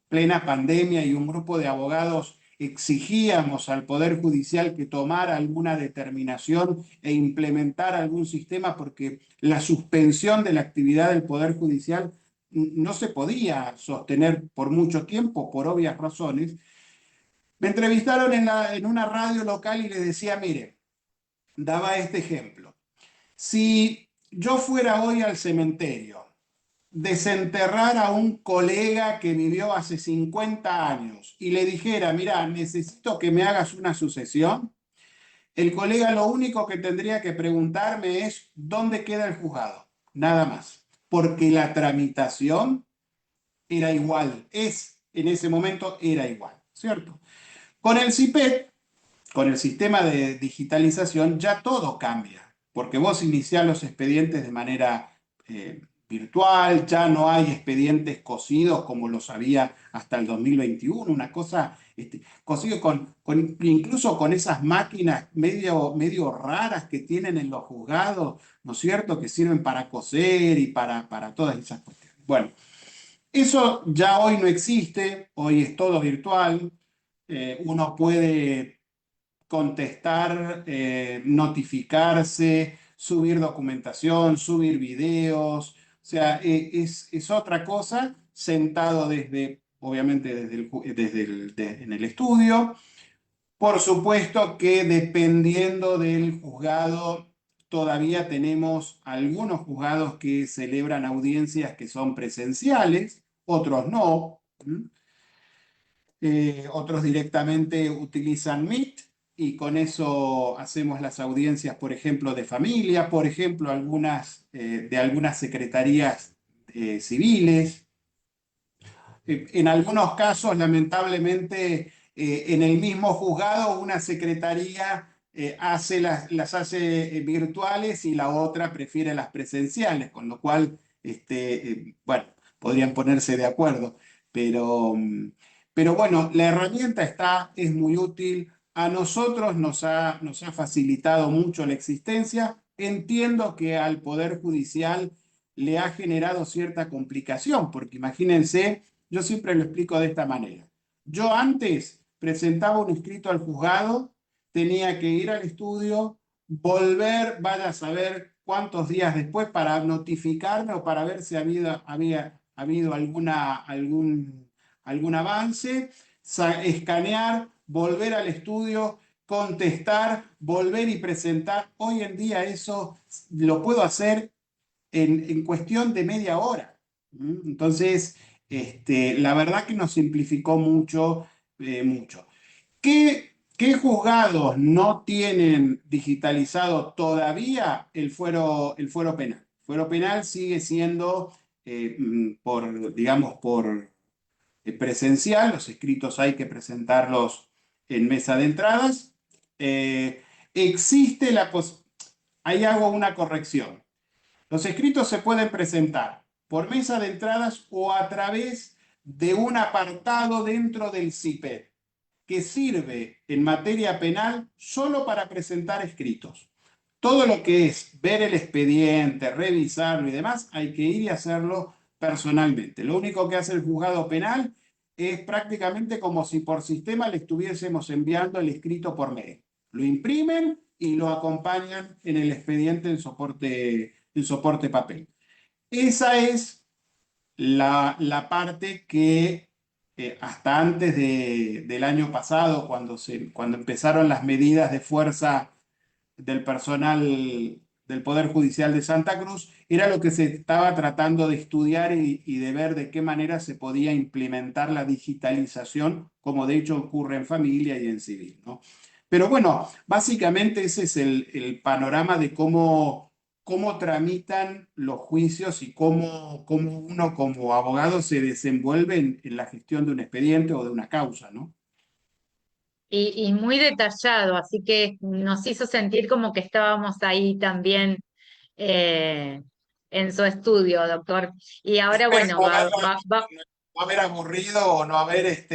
plena pandemia y un grupo de abogados exigíamos al Poder Judicial que tomara alguna determinación e implementara algún sistema porque la suspensión de la actividad del Poder Judicial no se podía sostener por mucho tiempo, por obvias razones. Me entrevistaron en una radio local y le decía, mire, daba este ejemplo. Si yo fuera hoy al cementerio, desenterrar a un colega que vivió hace 50 años y le dijera, mira, necesito que me hagas una sucesión, el colega lo único que tendría que preguntarme es, ¿dónde queda el juzgado? Nada más. Porque la tramitación era igual, en ese momento era igual, ¿cierto? Con el CIPET, con el sistema de digitalización, ya todo cambia, porque vos iniciás los expedientes de manera virtual, ya no hay expedientes cosidos como los había hasta el 2021, una cosa, cosido incluso con esas máquinas medio raras que tienen en los juzgados, ¿no es cierto?, que sirven para coser y para todas esas cuestiones. Bueno, eso ya hoy no existe, hoy es todo virtual, uno puede contestar, notificarse, subir documentación, subir videos, o sea, es otra cosa sentado obviamente en el estudio. Por supuesto que dependiendo del juzgado, todavía tenemos algunos juzgados que celebran audiencias que son presenciales, otros no. Otros directamente utilizan Meet y con eso hacemos las audiencias, por ejemplo, de familia, por ejemplo, de algunas secretarías civiles. En algunos casos, lamentablemente, en el mismo juzgado, una secretaría las hace virtuales y la otra prefiere las presenciales, con lo cual, bueno, podrían ponerse de acuerdo. Pero bueno, la herramienta es muy útil. A nosotros nos ha facilitado mucho la existencia. Entiendo que al Poder Judicial le ha generado cierta complicación, porque imagínense, yo siempre lo explico de esta manera. Yo antes presentaba un escrito al juzgado, tenía que ir al estudio, volver, vaya a saber cuántos días después para notificarme o para ver si había habido algún avance, escanear, volver al estudio, contestar, volver y presentar. Hoy en día eso lo puedo hacer en cuestión de media hora. Entonces, la verdad que nos simplificó mucho, mucho. ¿Qué juzgados no tienen digitalizado todavía el fuero penal? El fuero penal sigue siendo, digamos, por presencial, los escritos hay que presentarlos en mesa de entradas. Existe ahí hago una corrección. Los escritos se pueden presentar por mesa de entradas o a través de un apartado dentro del CIPET, que sirve en materia penal solo para presentar escritos. Todo lo que es ver el expediente, revisarlo y demás, hay que ir y hacerlo personalmente. Lo único que hace el juzgado penal es prácticamente como si por sistema le estuviésemos enviando el escrito por mail. Lo imprimen y lo acompañan en el expediente en soporte papel. Esa es la parte que hasta antes del año pasado, cuando empezaron las medidas de fuerza del personal del Poder Judicial de Santa Cruz, era lo que se estaba tratando de estudiar y de ver de qué manera se podía implementar la digitalización, como de hecho ocurre en familia y en civil, ¿no? Pero bueno, básicamente ese es el panorama de cómo tramitan los juicios y cómo uno como abogado se desenvuelve en la gestión de un expediente o de una causa, ¿no? Y muy detallado, así que nos hizo sentir como que estábamos ahí también eh, en su estudio, doctor. Y ahora, Espero bueno, no no haber aburrido o no haber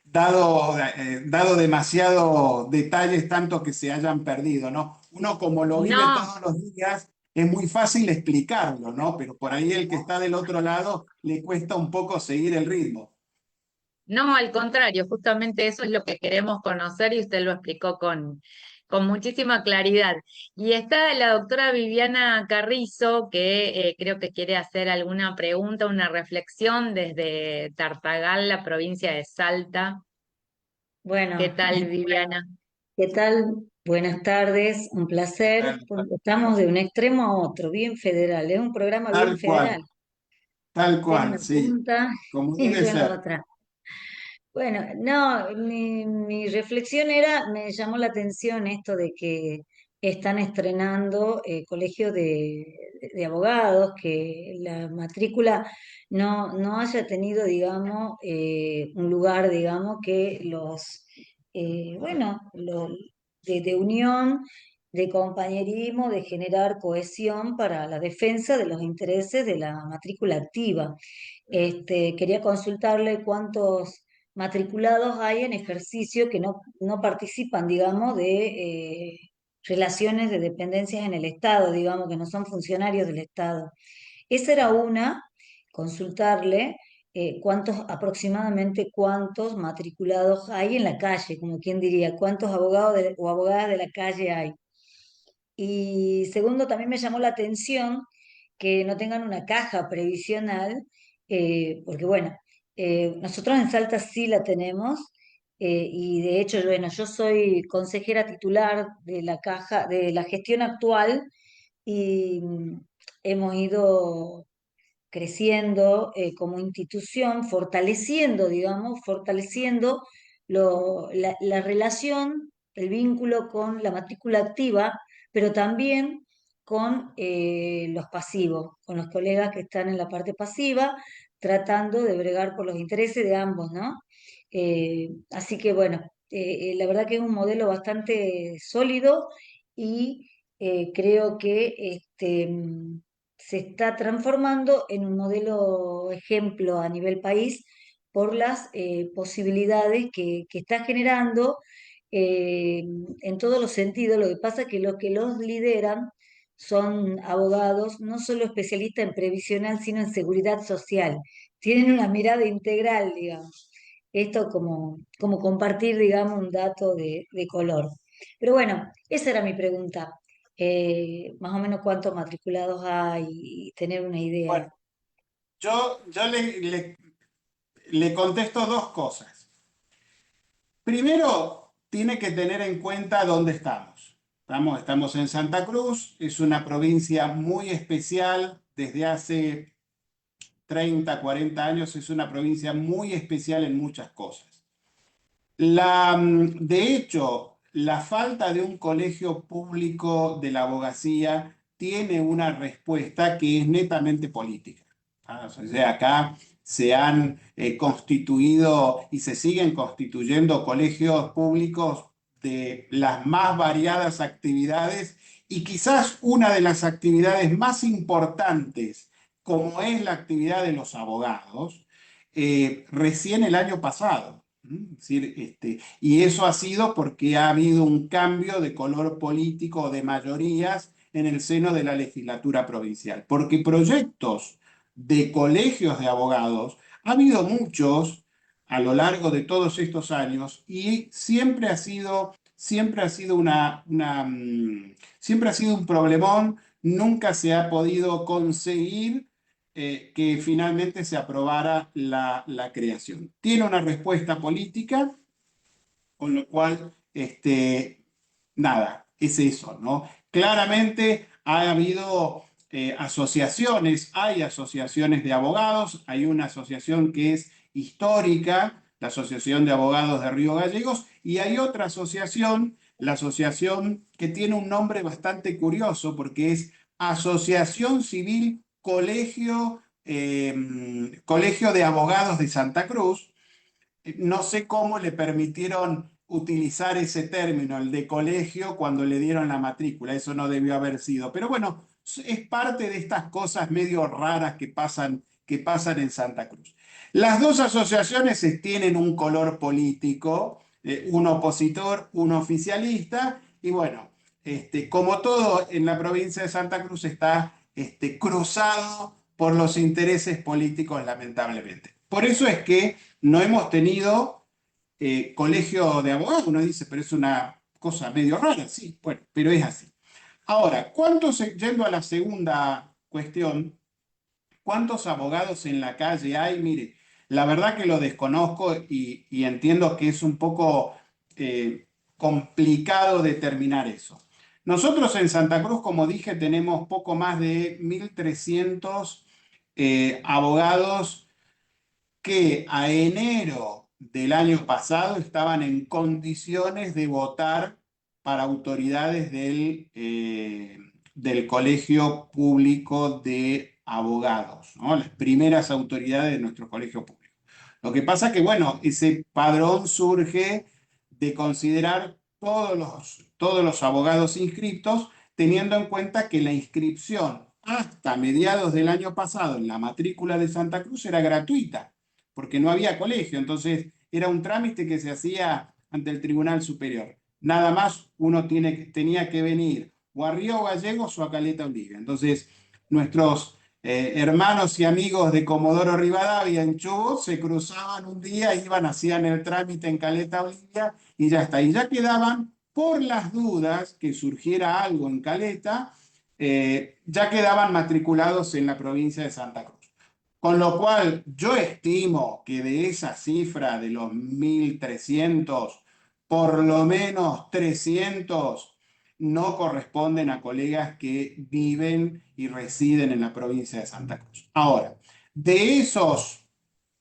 dado demasiado detalles, tanto que se hayan perdido, ¿no? Uno como lo vive no, todos los días, es muy fácil explicarlo, ¿no? Pero por ahí el que está del otro lado le cuesta un poco seguir el ritmo. no, al contrario, justamente eso es lo que queremos conocer y usted lo explicó con muchísima claridad. Y está la doctora Viviana Carrizo, que creo que quiere hacer alguna pregunta, una reflexión desde Tartagal, la provincia de Salta. ¿Qué Bueno, tal, Viviana? ¿qué tal? Buenas tardes, un placer. Estamos de un extremo a otro, bien federal, es un programa bien federal. Tal Usted en cual, una sí, punta como y debe yo en la ser. otra. Bueno, no, mi reflexión era, me llamó la atención esto de que están estrenando colegio de abogados, que la matrícula no haya tenido, digamos, un lugar, digamos, que bueno, de unión, de compañerismo, de generar cohesión para la defensa de los intereses de la matrícula activa. Quería consultarle cuántos matriculados hay en ejercicio que no participan, digamos, de relaciones de dependencias en el Estado, digamos, que no son funcionarios del Estado. Esa era una, consultarle aproximadamente cuántos matriculados hay en la calle, como quien diría, cuántos abogados o abogadas de la calle hay. Y segundo, también me llamó la atención que no tengan una caja previsional, porque bueno, nosotros en Salta sí la tenemos, y de hecho, bueno, yo soy consejera titular de la caja, de la gestión actual, y hemos ido creciendo como institución, fortaleciendo, digamos, fortaleciendo la relación, el vínculo con la matrícula activa, pero también con los pasivos, con los colegas que están en la parte pasiva, tratando de bregar por los intereses de ambos, ¿no? Así que bueno, la verdad que es un modelo bastante sólido y creo que se está transformando en un modelo ejemplo a nivel país por las posibilidades que está generando eh, en todos los sentidos. Lo que pasa es que los que los lideran son abogados, no solo especialistas en previsional, sino en seguridad social. Tienen una mirada integral, digamos. Esto como compartir, digamos, un dato de color. Pero bueno, esa era mi pregunta. Más o menos cuántos matriculados hay y tener una idea. Bueno, yo le contesto dos cosas. Primero, tiene que tener en cuenta dónde estamos. Estamos en Santa Cruz, es una provincia muy especial desde hace 30, 40 años, es una provincia muy especial en muchas cosas. De hecho, la falta de un colegio público de la abogacía tiene una respuesta que es netamente política. O sea, acá se han constituido y se siguen constituyendo colegios públicos de las más variadas actividades y quizás una de las actividades más importantes, como es la actividad de los abogados, recién el año pasado. Es decir, y eso ha sido porque ha habido un cambio de color político de mayorías en el seno de la legislatura provincial. Porque proyectos de colegios de abogados ha habido muchos a lo largo de todos estos años y siempre ha sido siempre ha sido un problemón, nunca se ha podido conseguir que finalmente se aprobara la creación. Tiene una respuesta política, con lo cual, nada, es eso, ¿no? Claramente ha habido hay asociaciones de abogados, hay una asociación que es histórica, la Asociación de Abogados de Río Gallegos, y hay otra asociación, la asociación que tiene un nombre bastante curioso porque es Asociación Civil Colegio de Abogados de Santa Cruz. No sé cómo le permitieron utilizar ese término, el de colegio, cuando le dieron la matrícula. Eso no debió haber sido. Pero bueno, es parte de estas cosas medio raras que pasan en Santa Cruz. Las dos asociaciones tienen un color político, un opositor, un oficialista, y bueno, como todo en la provincia de Santa Cruz está cruzado por los intereses políticos, lamentablemente. Por eso es que no hemos tenido colegio de abogados. Uno dice, pero es una cosa medio rara, sí, bueno, pero es así. Ahora, yendo a la segunda cuestión, ¿cuántos abogados en la calle hay? Mire, la verdad que lo desconozco y entiendo que es un poco complicado determinar eso. Nosotros en Santa Cruz, como dije, tenemos poco más de 1.300 abogados que a enero del año pasado estaban en condiciones de votar para autoridades del Colegio Público de Abogados, ¿no? Las primeras autoridades de nuestro colegio público. Lo que pasa que, bueno, ese padrón surge de considerar todos los abogados inscriptos, teniendo en cuenta que la inscripción hasta mediados del año pasado en la matrícula de Santa Cruz era gratuita porque no había colegio, entonces era un trámite que se hacía ante el Tribunal Superior. Nada más uno tenía que venir o a Río Gallegos o a Caleta Olivia. Entonces, nuestros hermanos y amigos de Comodoro Rivadavia en Chubut se cruzaban un día, iban, hacían el trámite en Caleta Olivia y ya está. Y ya quedaban, por las dudas que surgiera algo en Caleta, ya quedaban matriculados en la provincia de Santa Cruz. Con lo cual, yo estimo que de esa cifra de los 1.300, por lo menos 300 no corresponden a colegas que viven y residen en la provincia de Santa Cruz. Ahora, de esos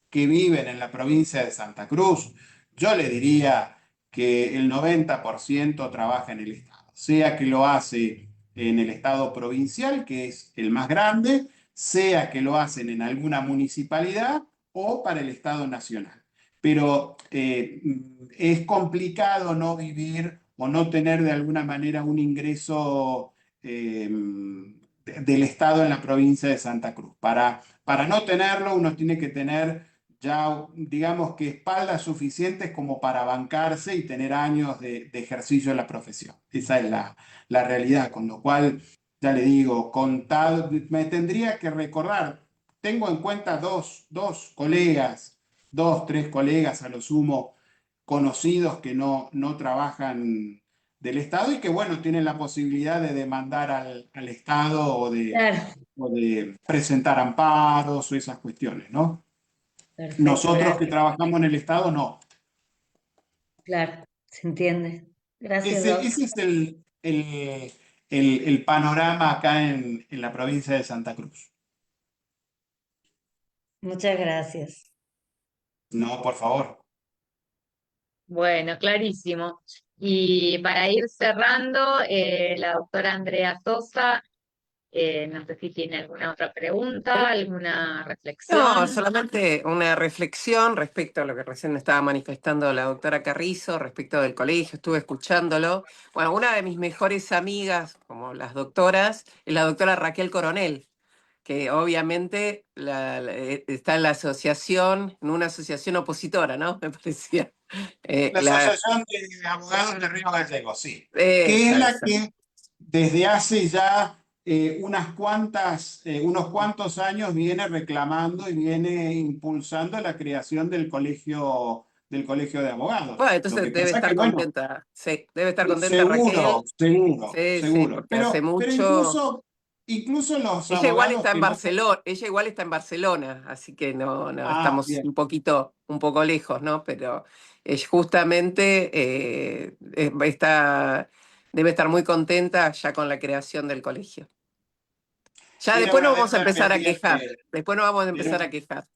que viven en la provincia de Santa Cruz, yo le diría que el 90% trabaja en el Estado, sea que lo hace en el Estado provincial, que es el más grande, sea que lo hacen en alguna municipalidad o para el Estado nacional. Pero es complicado no vivir o no tener de alguna manera un ingreso del Estado en la provincia de Santa Cruz. Para no tenerlo, uno tiene que tener ya, digamos que espaldas suficientes como para bancarse y tener años de ejercicio en la profesión. Esa es la realidad, con lo cual, ya le digo, contado, me tendría que recordar, tengo en cuenta dos colegas, dos, tres colegas a lo sumo conocidos que no trabajan del Estado y que, bueno, tienen la posibilidad de demandar al Estado Claro, o de presentar amparos o esas cuestiones, ¿no? perfecto, Nosotros que gracias. trabajamos en el Estado, no. Claro, se entiende. Gracias, Doc. Ese es el panorama acá en la provincia de Santa Cruz. Muchas gracias. No, por favor. Bueno, clarísimo. Y para ir cerrando, la doctora Andrea Sosa, no sé si tiene alguna otra pregunta, alguna No, reflexión. solamente una reflexión respecto a lo que recién estaba manifestando la doctora Carrizo, respecto del colegio, estuve escuchándolo. Bueno, una de mis mejores amigas, como las doctoras, es la doctora Raquel Coronel, que obviamente está en la asociación, en una asociación opositora, ¿no? Me parecía. La Asociación de Abogados de Río Gallegos, sí. Que es Esa, la esa. que desde hace ya unos cuantos años viene reclamando y viene impulsando la creación del colegio de abogados. Bueno, Lo que entonces debe pasa estar que, bueno, contenta, sí, debe estar contenta seguro, Raquel. seguro, Sí, sí, seguro. porque hace Pero mucho. incluso los Ella igual abogados está en que no... Barcelona, ella igual está en Barcelona, así que no, Ah, estamos bien. un poco lejos, ¿no? Pero es justamente debe estar muy contenta ya con la creación del colegio. Ya Era después una nos vamos a deuda empezar a quejar, pendiente. después nos vamos a Era empezar a quejar.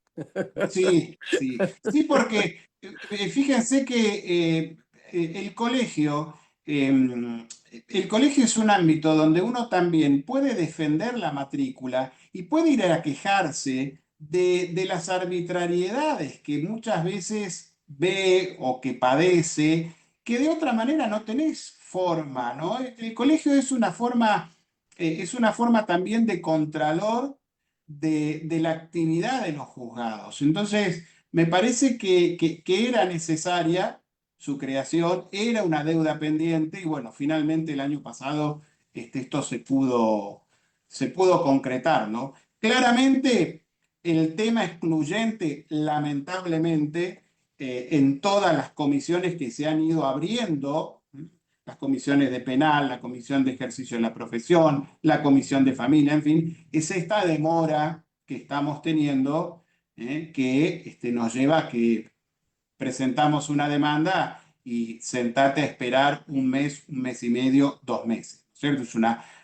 Sí, sí, sí, porque fíjense que el colegio es un ámbito donde uno también puede defender la matrícula y puede ir a quejarse de las arbitrariedades que muchas veces ve o que padece, que de otra manera no tenés forma, ¿no? El colegio es una forma también de contralor de la actividad de los juzgados. Entonces, me parece que era necesaria su creación, era una deuda pendiente y bueno, finalmente el año pasado esto se pudo concretar, ¿no? Claramente, el tema excluyente, lamentablemente, en todas las comisiones que se han ido abriendo, las comisiones de penal, la comisión de ejercicio de la profesión, la comisión de familia, en fin, es esta demora que estamos teniendo que nos lleva a que presentamos una demanda y sentate a esperar un mes y medio, 2 meses, ¿cierto?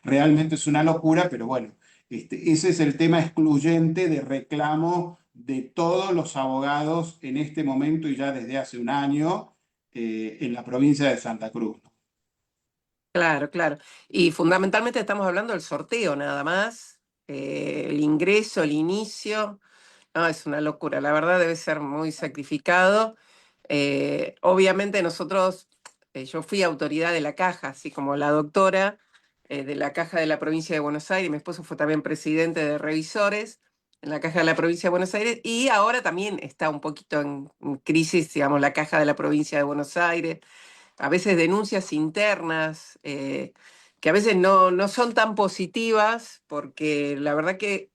Realmente es una locura, pero bueno, ese es el tema excluyente de reclamo de todos los abogados en este momento y ya desde hace un año en la provincia de Santa Cruz. Claro, claro. Y fundamentalmente estamos hablando del sorteo nada más, el ingreso, el inicio. No, es una locura, la verdad debe ser muy sacrificado. Obviamente nosotros, yo fui autoridad de la caja, así como la doctora de la caja de la provincia de Buenos Aires, mi esposo fue también presidente de revisores en la caja de la provincia de Buenos Aires y ahora también está un poquito en crisis, digamos, la caja de la provincia de Buenos Aires, a veces denuncias internas. Que a veces no son tan positivas, porque la verdad que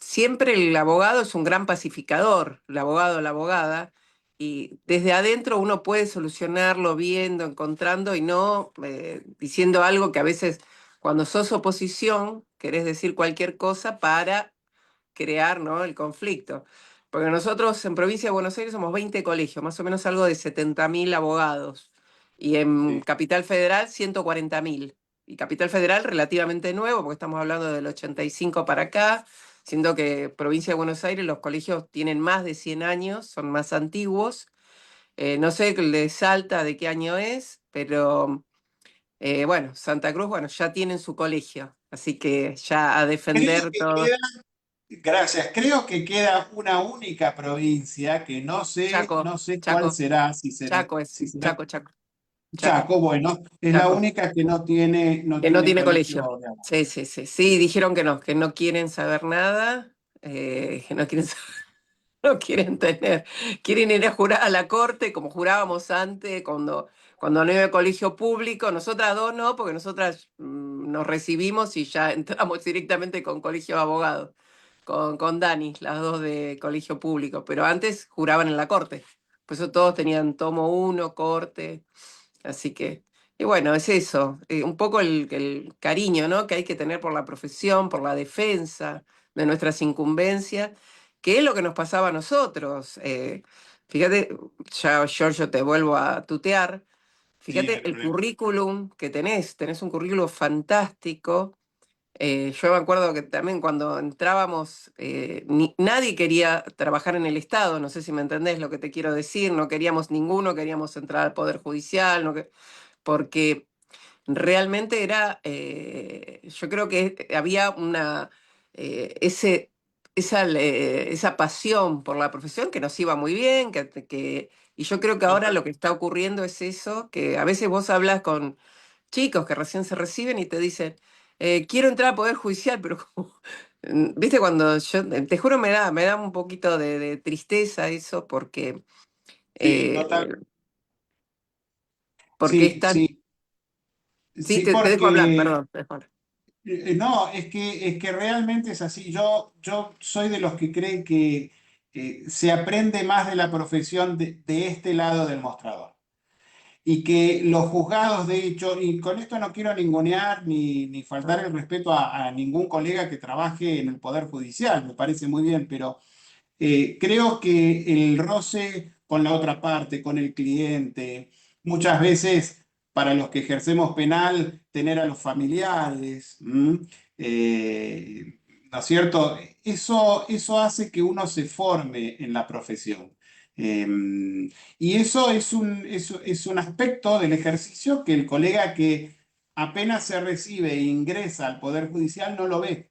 siempre el abogado es un gran pacificador, el abogado o la abogada, y desde adentro uno puede solucionarlo viendo, encontrando y no diciendo algo que a veces cuando sos oposición querés decir cualquier cosa para crear, ¿no?, el conflicto. Porque nosotros en Provincia de Buenos Aires somos 20 colegios, más o menos algo de 70.000 abogados, y en Sí. Capital Federal 140.000. Y Capital Federal relativamente nuevo, porque estamos hablando del 85 para acá, siendo que Provincia de Buenos Aires los colegios tienen más de 100 años, son más antiguos. No sé el de Salta de qué año es, pero bueno, Santa Cruz, bueno, ya tienen su colegio, así que ya a Creo defender que todo. queda, gracias, creo que queda una única provincia que no sé, Chaco, no sé cuál Chaco, será, si será, Chaco es, si será Chaco, Chaco, Chaco. Bueno, es la Chaco, única que no tiene, no que no tiene tiene colegio. colegio de agua. Sí, sí, sí, sí, dijeron que no quieren saber nada, que no quieren no quieren tener, quieren ir a jurar a la corte como jurábamos antes cuando no iba a colegio público. Nosotras dos no, porque nosotras nos recibimos y ya entramos directamente con colegio de abogados, con Dani, las dos de colegio público, pero antes juraban en la corte. Por eso todos tenían tomo uno, corte, así que, y bueno, es eso, un poco el cariño, ¿no?, que hay que tener por la profesión, por la defensa de nuestras incumbencias, que es lo que nos pasaba a nosotros. Fíjate, ya Giorgio te vuelvo a tutear, Sí, no hay fíjate el problema. currículum que tenés un currículum fantástico. Yo me acuerdo que también cuando entrábamos, nadie quería trabajar en el Estado, no sé si me entendés lo que te quiero decir, no queríamos ninguno, queríamos entrar al Poder Judicial, porque realmente era, yo creo que había esa pasión por la profesión que nos iba muy bien, y yo creo que ahora Total. lo que está ocurriendo es eso, que a veces vos hablas con chicos que recién se reciben y te dicen, quiero entrar al Poder Judicial, pero como, viste, cuando yo, te juro, me da un poquito de tristeza eso, Sí, eh, total. porque Sí, están, sí, sí, sí, te dejo hablar, porque perdón, te dejo hablar. no, es que realmente es así. Yo soy de los que creen que se aprende más de la profesión de este lado del mostrador. Y que los juzgados, de hecho, y con esto no quiero ningunear ni faltar el respeto a ningún colega que trabaje en el Poder Judicial, me parece muy bien, pero creo que el roce con la otra parte, con el cliente, muchas veces para los que ejercemos penal, tener a los familiares, ¿no es cierto? Eso hace que uno se forme en la profesión. Eh, y eso es un aspecto del ejercicio que el colega que apenas se recibe e ingresa al Poder Judicial no lo ve,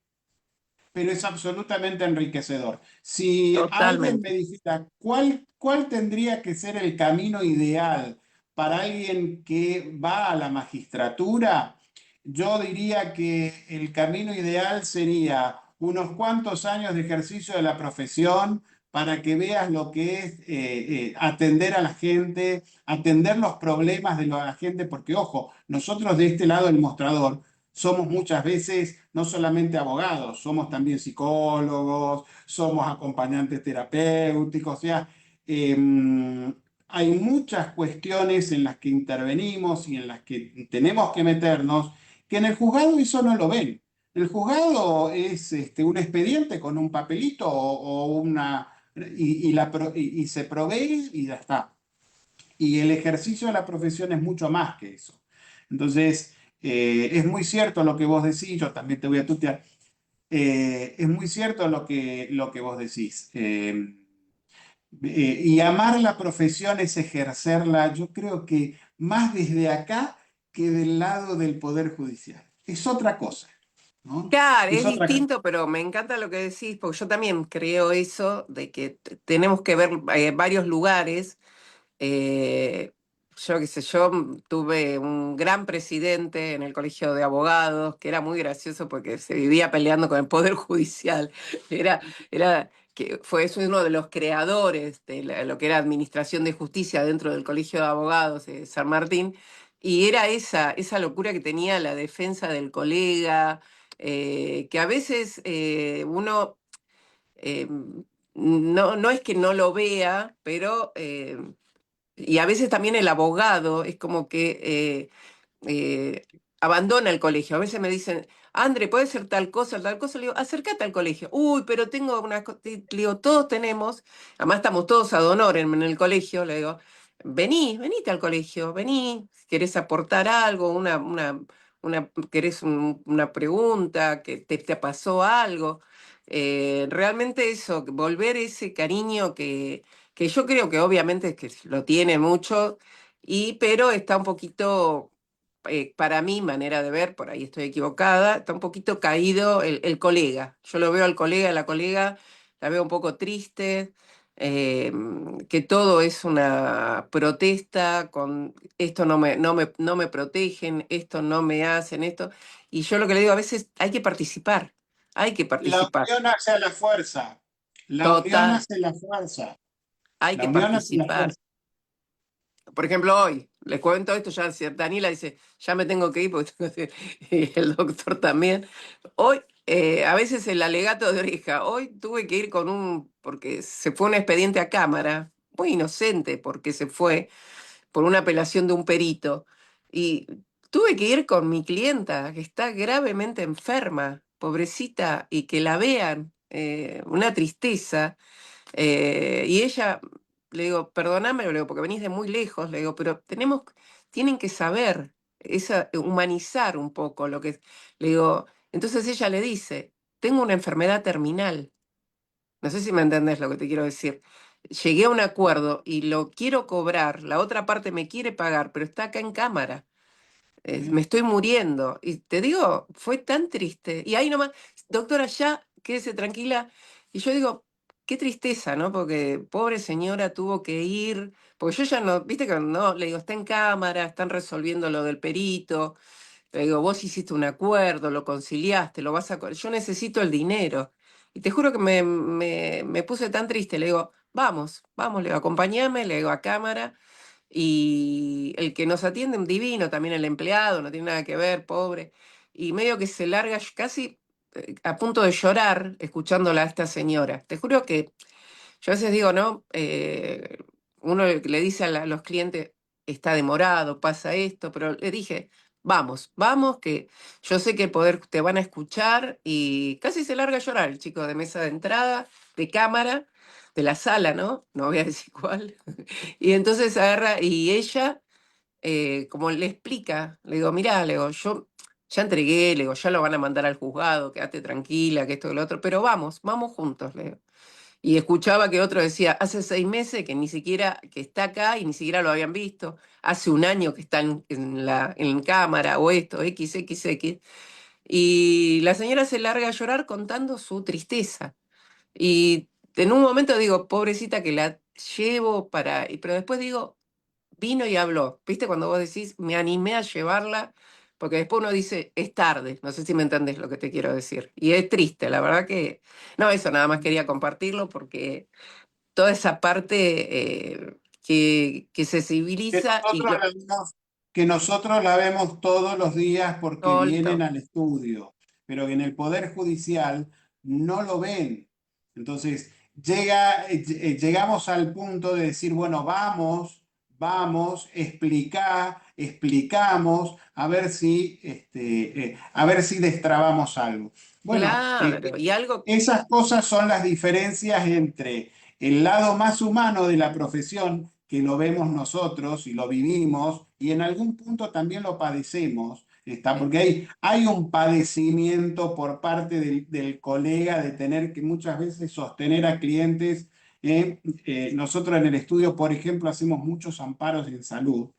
pero es absolutamente enriquecedor. Si alguien me Totalmente. dijera cuál tendría que ser el camino ideal para alguien que va a la magistratura, yo diría que el camino ideal sería unos cuantos años de ejercicio de la profesión para que veas lo que es atender a la gente, atender los problemas de la gente, porque ojo, nosotros de este lado del mostrador somos muchas veces no solamente abogados, somos también psicólogos, somos acompañantes terapéuticos, o sea, hay muchas cuestiones en las que intervenimos y en las que tenemos que meternos, que en el juzgado eso no lo ven. El juzgado es un expediente con un papelito o una, y se provee y ya está. Y el ejercicio de la profesión es mucho más que eso. Entonces, es muy cierto lo que vos decís, yo también te voy a tutear, es muy cierto lo que vos decís. Y amar la profesión es ejercerla, yo creo que más desde acá que del lado del Poder Judicial. Es otra cosa, ¿no? Claro, Es es otra cosa. distinto, pero me encanta lo que decís, porque yo también creo eso, de que tenemos que ver varios lugares. Eh, yo qué sé, yo tuve un gran presidente en el colegio de abogados, que era muy gracioso porque se vivía peleando con el Poder Judicial. Era que es uno de los creadores de lo que era administración de justicia dentro del colegio de abogados de San Martín. Y era esa locura que tenía la defensa del colega, que a veces uno eh, no es que no lo vea, pero y a veces también el abogado es como que abandona el colegio. A veces me dicen, André, puede ser tal cosa, tal cosa. Le digo, acércate al colegio. Uy, pero tengo una cosa. Le digo, todos tenemos, además estamos todos ad honorem en el colegio. Le digo, venite al colegio, vení, si querés aportar algo, querés una pregunta, que te pasó algo. Realmente eso, volver ese cariño que yo creo que obviamente es que lo tiene mucho, pero está un poquito, para mi manera de ver, por ahí estoy equivocada, está un poquito caído el colega. Yo lo veo al colega, la colega, la veo un poco triste, eh, que todo es una protesta con esto no me protegen, esto no me hacen, esto. Y yo lo que le digo, a veces hay que participar, hay que La participar. unión hace la fuerza. La unión Total, hace la fuerza. hay La que unión hace la participar. fuerza. Por ejemplo, hoy, les cuento esto, ya Daniela dice, ya me tengo que ir porque tengo que y el doctor también. Hoy, a veces el alegato de oreja, hoy tuve que ir porque se fue un expediente a cámara, muy inocente porque se fue por una apelación de un perito, y tuve que ir con mi clienta que está gravemente enferma, pobrecita, y que la vean, una tristeza. Y ella, le digo, perdóname, le digo, porque venís de muy lejos, le digo, pero tienen que saber, humanizar un poco lo que, le digo, entonces ella le dice, tengo una enfermedad terminal, no sé si me entendés lo que te quiero decir. Llegué a un acuerdo y lo quiero cobrar, la otra parte me quiere pagar, pero está acá en cámara, me estoy muriendo. Y te digo, fue tan triste. Y ahí nomás, doctora, ya, quédese tranquila. Y yo digo, qué tristeza, ¿no? Porque pobre señora tuvo que ir, porque yo ya no, viste que no, le digo, está en cámara, están resolviendo lo del perito. Le digo, vos hiciste un acuerdo, lo conciliaste, lo vas a... Yo necesito el dinero. Y te juro que me puse tan triste. Le digo, vamos, le digo, acompáñame, le digo, a cámara. Y el que nos atiende, un divino, también el empleado, no tiene nada que ver, pobre. Y medio que se larga casi a punto de llorar escuchándola a esta señora. Te juro que yo a veces digo, ¿no? Uno le dice los clientes, está demorado, pasa esto, pero le dije, vamos, que yo sé que el poder te van a escuchar, y casi se larga a llorar el chico de mesa de entrada, de cámara, de la sala, ¿no? No voy a decir cuál. Y entonces agarra, y ella, como le explica, le digo, mirá, le digo, yo ya entregué, le digo, ya lo van a mandar al juzgado, quédate tranquila, que esto y lo otro, pero vamos juntos, le digo. Y escuchaba que otro decía, hace 6 meses que ni siquiera, que está acá y ni siquiera lo habían visto, hace un año que está en cámara o esto, XXX. Y la señora se larga a llorar contando su tristeza. Y en un momento digo, pobrecita que la llevo pero después digo, vino y habló. ¿Viste cuando vos decís, me animé a llevarla? Porque después uno dice, es tarde. No sé si me entendés lo que te quiero decir. Y es triste, la verdad que... No, eso nada más quería compartirlo porque toda esa parte que se Que civiliza y nosotros la vemos, que nosotros la vemos todos los días porque vienen solto. al estudio, pero que en el Poder Judicial no lo ven. Entonces, llegamos al punto de decir, bueno, vamos, explicamos, a ver si destrabamos algo. Bueno, Claro, y algo, esas cosas son las diferencias entre el lado más humano de la profesión, que lo vemos nosotros y lo vivimos, y en algún punto también lo padecemos, porque hay un padecimiento por parte del colega de tener que muchas veces sostener a clientes. Nosotros en el estudio, por ejemplo, hacemos muchos amparos en salud.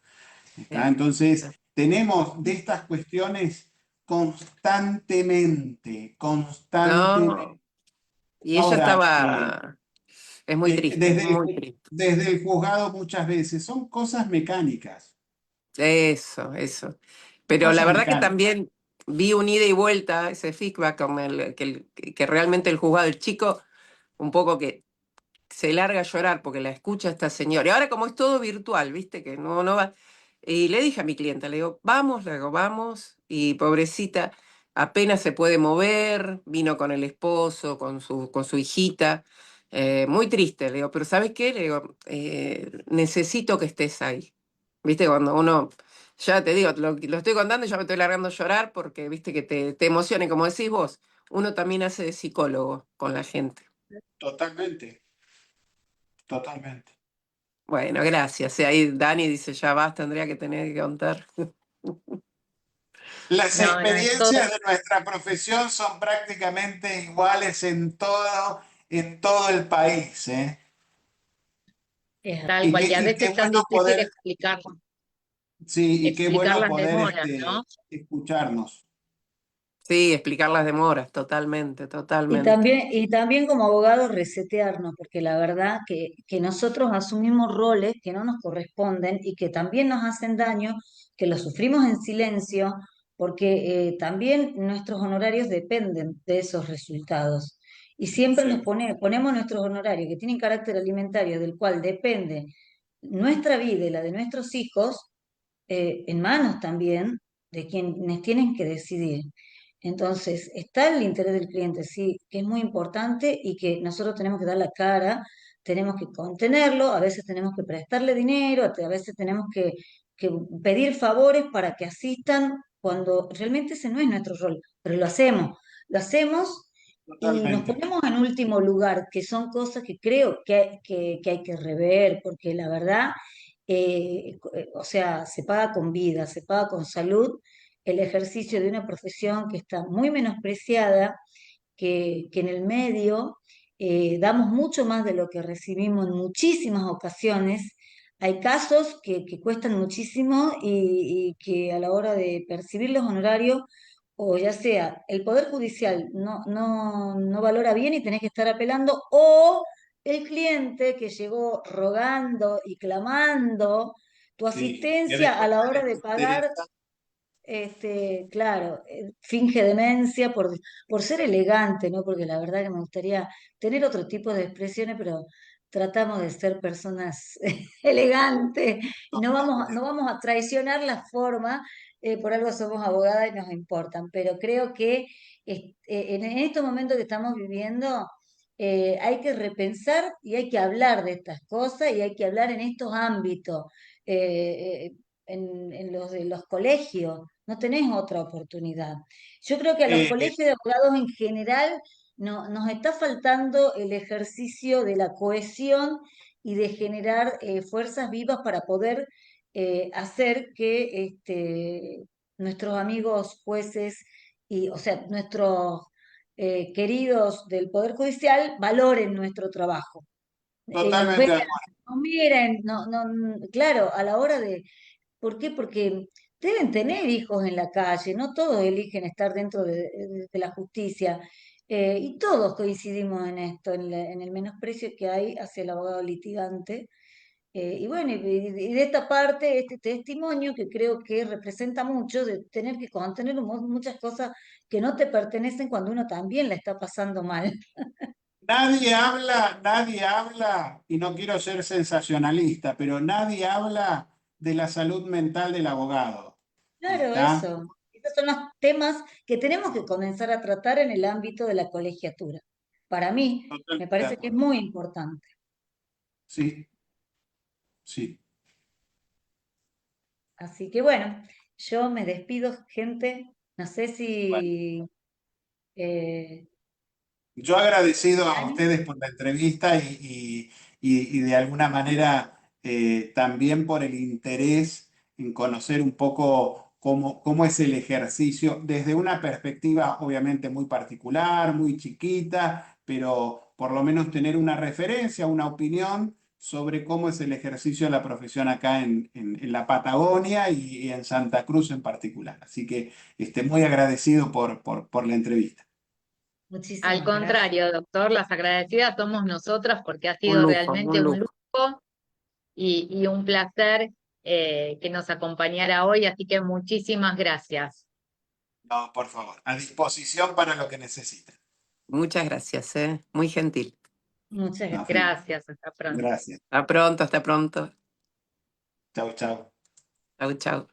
Entonces, tenemos de estas cuestiones constantemente. no, y ella Ahora, estaba, es muy triste, muy triste. desde el juzgado muchas veces son cosas mecánicas, Eso. son Pero la cosas verdad que mecánicas. también vi un ida y vuelta, ese feedback con que realmente el juzgado, el chico, un poco que se larga a llorar porque la escucha esta señora. Y ahora como es todo virtual, viste, que no va. Y le dije a mi clienta, le digo, vamos, le digo, vamos. Y pobrecita, apenas se puede mover, vino con el esposo, con su hijita. Muy triste, le digo, pero ¿sabes qué? Le digo, necesito que estés ahí. Viste, cuando uno, ya te digo, lo estoy contando y ya me estoy largando a llorar porque, viste, que te emociona. Y como decís vos, uno también hace de psicólogo con la gente. Totalmente, totalmente. Bueno, gracias. Y ahí Dani dice, ya basta, tendría que tener que contar. Las No, no, es todo experiencias de nuestra profesión son prácticamente iguales en todo el país, ¿eh? tal cual. Y a Y qué veces tan bueno difícil poder, explicar, sí, y qué explicar bueno las poder demoras, ¿no? escucharnos. Sí, explicar las demoras, totalmente, Y totalmente. también como abogados resetearnos, porque la verdad que nosotros asumimos roles que no nos corresponden y que también nos hacen daño, que los sufrimos en silencio, porque también nuestros honorarios dependen de esos resultados. Y siempre Sí, ponemos nuestros honorarios que tienen carácter alimentario, del cual depende nuestra vida y la de nuestros hijos, en manos también de quienes tienen que decidir. Entonces, está el interés del cliente, sí, que es muy importante y que nosotros tenemos que dar la cara, tenemos que contenerlo, a veces tenemos que prestarle dinero, a veces tenemos que pedir favores para que asistan cuando realmente ese no es nuestro rol, pero lo hacemos y nos totalmente. ponemos en último lugar, que son cosas que creo que hay que rever, porque la verdad, o sea, se paga con vida, se paga con salud el ejercicio de una profesión que está muy menospreciada, que en el medio damos mucho más de lo que recibimos en muchísimas ocasiones. Hay casos que cuestan muchísimo y que a la hora de percibir los honorarios, o ya sea el Poder Judicial no valora bien y tenés que estar apelando, o el cliente que llegó rogando y clamando tu Sí, que asistencia a después la no hora les de pagar, interesa. claro, finge demencia por ser elegante, ¿no? Porque la verdad que me gustaría tener otro tipo de expresiones, pero tratamos de ser personas elegantes y no vamos a traicionar la forma, por algo somos abogadas y nos importan, pero creo que en estos momentos que estamos viviendo, hay que repensar y hay que hablar de estas cosas y hay que hablar en estos ámbitos. En los de los colegios, no tenés otra oportunidad. Yo creo que a los Eh, colegios de abogados en general nos está faltando el ejercicio de la cohesión y de generar fuerzas vivas para poder hacer que nuestros amigos jueces y, o sea, nuestros queridos del Poder Judicial valoren nuestro trabajo. Nos Totalmente vean, de acuerdo. nos miren, claro, a la hora de, ¿por qué? Porque deben tener hijos en la calle, no todos eligen estar dentro de la justicia. Y todos coincidimos en esto, en el menosprecio que hay hacia el abogado litigante. Y bueno, y de esta parte, este testimonio que creo que representa mucho de tener que contener muchas cosas que no te pertenecen cuando uno también la está pasando mal. Nadie habla, y no quiero ser sensacionalista, pero nadie habla de la salud mental del abogado. Claro, ¿Está? eso. Esos son los temas que tenemos que comenzar a tratar en el ámbito de la colegiatura. Para mí, me Totalmente de parece que es acuerdo. muy importante. Sí, sí. Así que bueno, yo me despido, gente. No sé Bueno, si eh, yo agradecido a Dani. ustedes por la entrevista y de alguna manera también por el interés en conocer un poco cómo es el ejercicio desde una perspectiva obviamente muy particular, muy chiquita, pero por lo menos tener una referencia, una opinión sobre cómo es el ejercicio de la profesión acá en la Patagonia y en Santa Cruz en particular. Así que muy agradecido por la entrevista. Al Muchísimas gracias. contrario, doctor, las agradecidas somos nosotras porque ha Un sido lujo, realmente un un lujo. lujo y un placer que nos acompañara hoy, así que muchísimas gracias. No, por favor, a disposición para lo que necesiten. Muchas gracias, muy gentil. Muchas No, gracias. Gracias, hasta pronto. gracias. Hasta pronto, hasta pronto. Chau, chau. Chau, chau.